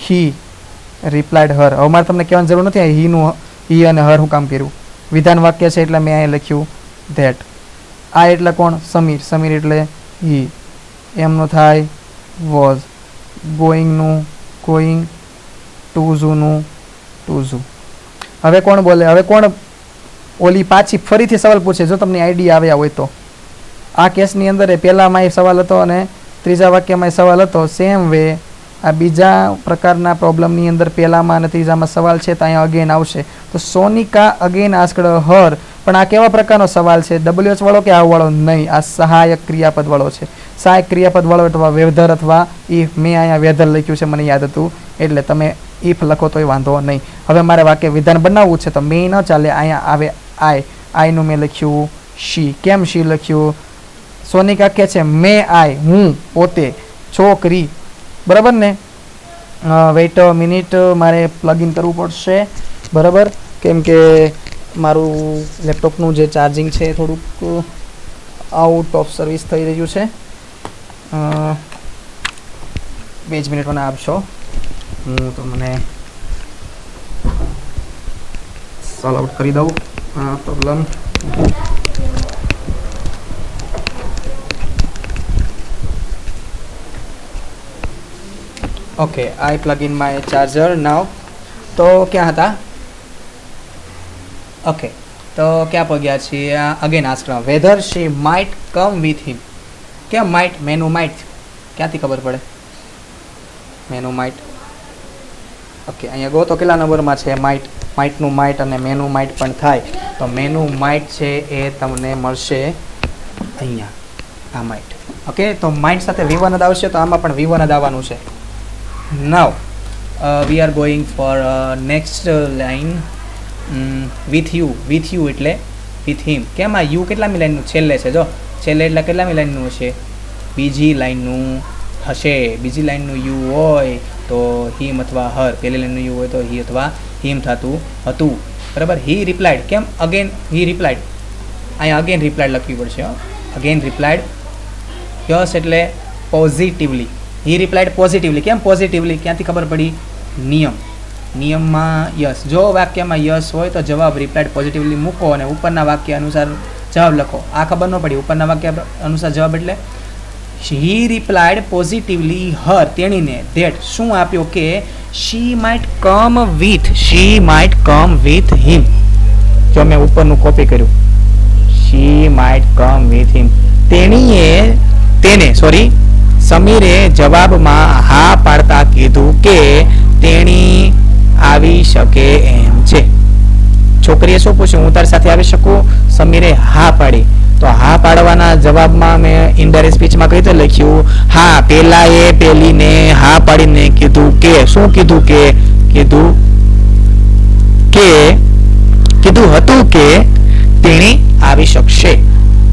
He replied her. હવે મારે તમને કહેવાની જરૂર નથી, અહીં હીનું, હી અને હર હું કામ કર્યું? વિધાન વાક્ય છે એટલે મેં અહીં લખ્યું ધેટ. આ એટલે કોણ? સમીર. સમીર એટલે હી. એમનું થાય વોઝ. ગોઈંગનું ગોઈંગ. ટુ ઝૂનું ટુ ઝૂ. હવે કોણ બોલે? હવે કોણ ઓલી પાછી ફરીથી સવાલ પૂછે, જો તમને આઈડિયા આવ્યા હોય તો. આ કેસની અંદર પહેલામાં સવાલ હતો અને ત્રીજા વાક્યમાં સવાલ હતો. સેમ વે આ બીજા પ્રકારના પ્રોબ્લેમની અંદર પહેલામાં અને ત્રીજામાં સવાલ છે, તો અહીંયા અગેન આવશે. તો સોનિકા અગેન આસ્કડ હર. પણ આ કેવા પ્રકારનો સવાલ છે? WH વાળો કે આ વાળો? નહીં, આ સહાયક ક્રિયાપદ વાળો છે. સહાયક ક્રિયાપદ વાળો અથવા વેધર અથવા ઇફ. મેં અહીંયા વેધર લખ્યું છે, મને યાદ હતું, એટલે તમે ઇફ લખો તોય વાંધો નહીં. હવે મારે વાક્ય વિધાન બનાવવું છે, તો મેં ન ચાલે, અહીંયા આવે આઈ. આઈનું મેં લખ્યું શી. કેમ શી લખ્યું? સોનિકા કહે છે મે આઈ, હું પોતે, છોકરી. બરાબર ને? વેઇટ મિનિટ, મારે પ્લગઇન કરવું પડશે. બરાબર, કેમ કે મારું લેપટોપનું જે ચાર્જિંગ છે થોડુંક આઉટ ઓફ સર્વિસ થઈ રહ્યું છે. 2 જ મિનિટ મને આપશો, હું તમને સોલ્વ આઉટ કરી દઉં આ problem. Okay, I plug in my charger now. તો ક્યાં હતા? ઓકે, તો ક્યાં પગ્યા છીએ? Again ask whether she might come with him. કેમ માઇટ? મેનું માઇટ ક્યાંથી ખબર પડે? મેનું માઇટ. ઓકે, અહીંયા ગો તો કેટલા નંબરમાં છે માઇટ? માઇટનું માઇટ અને મેનું માઇટ પણ થાય. તો મેનું માઇટ છે એ તમને મળશે અહીંયા, આ માઇટ. ઓકે, તો માઇટ સાથે V1 જ આવશે, તો આમાં પણ V1 જ આવવાનું છે. Now we are going for next line. With you. With you એટલે વિથ હિમ. કેમ આ યુ કેટલામી લાઇનનું? છેલ્લે છે. જો છેલ્લે એટલે કેટલામી લાઇનનું હશે? બીજી લાઇનનું હશે. બીજી લાઇનનું યુ હોય તો હિમ અથવા હર. પહેલી લાઇનનું યુ હોય તો હી અથવા હિમ થતું હતું. બરાબર. હી રિપ્લાઇડ. કેમ અગેન હી રિપ્લાઇડ? અહીંયા અગેન રિપ્લાઇડ લખવી પડશે. Again replied. યસ એટલે પોઝિટિવલી. હી રિપ્લાઇડ પોઝિટિવલી. કેમ પોઝિટિવલી? ક્યાંથી ખબર પડી? નિયમ. નિયમમાં યસ. જો વાક્યમાં યસ હોય તો જવાબ રિપ્લાઇડ પોઝિટિવલી મૂકો અને ઉપરના વાક્ય અનુસાર જવાબ લખો. આ ખબર ન પડી. ઉપરના વાક્ય અનુસાર જવાબ એટલે હી રિપ્લાઇડ પોઝિટિવલી હર, તેણીને. ધેટ શું આપ્યો કે she might come with. She might come with him. જો મેં ઉપરનું કોપી કર્યું, શી માઇટ કમ વિથ હિમ. તેણીએ તેને સોરી સમીરે જવાબમાં હા પાડતા કીધું કે તેણી આવી શકે એમ છે. છોકરીએ શું પૂછ્યું? હું તારી સાથે આવી શકું? સમીરે હા પાડી. તો હા પાડવાના જવાબમાં મેં ઇનડાયરેક્ટ સ્પીચમાં કઈ રીતે લખ્યું? હા, પેલાએ પેલીને હા પાડીને કીધું કે શું કીધું? કે કીધું હતું કે તેણી આવી શકશે.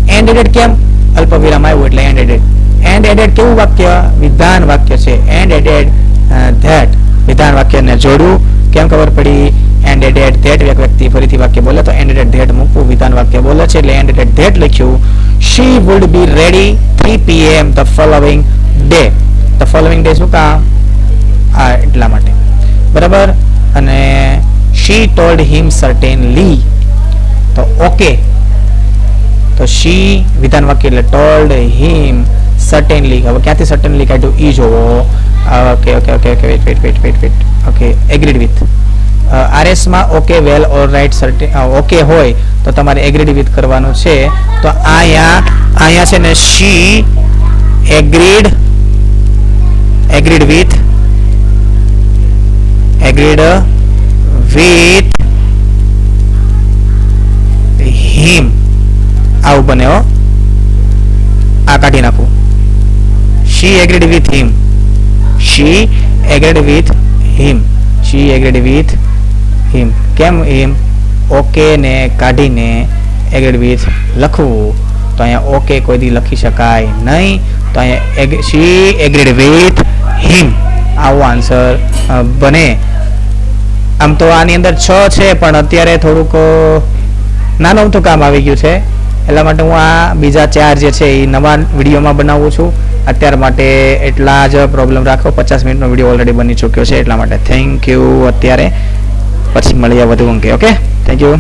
And added. કેમ? અલ્પ વિરામ આવ્યું એટલે એન્ડ એડેડ. એન્ડ એડેડ કેવું વાક્ય? વિધાન વાક્ય છે. And added that. વિધાન વાક્યને જોડવું. કેમ ખબર પડી? And added that. એક વ્યક્તિ ફરીથી વાક્ય બોલે તો એન્ડ એડેડ ધેટ મૂકવું. વિધાન વાક્ય બોલે છે એટલે એન્ડ એડેડ ધેટ લખ્યું. She would be ready 3 PM the following day. The following day શું કામ? એટલા માટે. બરાબર. અને she told him certainly, તો ઓકે, તો she વિધાન વાક્ય એટલે told him certainly. હવે ક્યાંથી certainly કાઢ્યું ઈ જોવો. Okay okay okay okay wait okay agreed with. RS માં okay well all right certain okay હોય તો તમારે એગ્રીડ વિથ કરવાનું છે. તો અહીંયા છે ને she agreed with him. આવું બને હો, આ કાઢી નાખું. she agreed with him. કેમ him? ઓકે ને કાઢીને agreed with લખવું, તો અહીંયા ઓકે કોઈ દી લખી શકાય નહીં. તો અહીંયા she agreed with him, આવો આન્સર બને. આમ તો આની અંદર 6 છે, પણ અત્યારે થોડુંક નાનું અમથું કામ આવી ગયું છે, એટલા માટે હું આ બીજા 4 જે છે એ નવા વિડીયોમાં બનાવું છું. અત્યાર માટે એટલા જ પ્રોબ્લેમ રાખો. 50 મિનિટનો વિડીયો ઓલરેડી બની ચૂક્યો છે, એટલા માટે થેન્ક યુ. અત્યારે પછી મળીએ વધુ અંકે. Okay, thank you.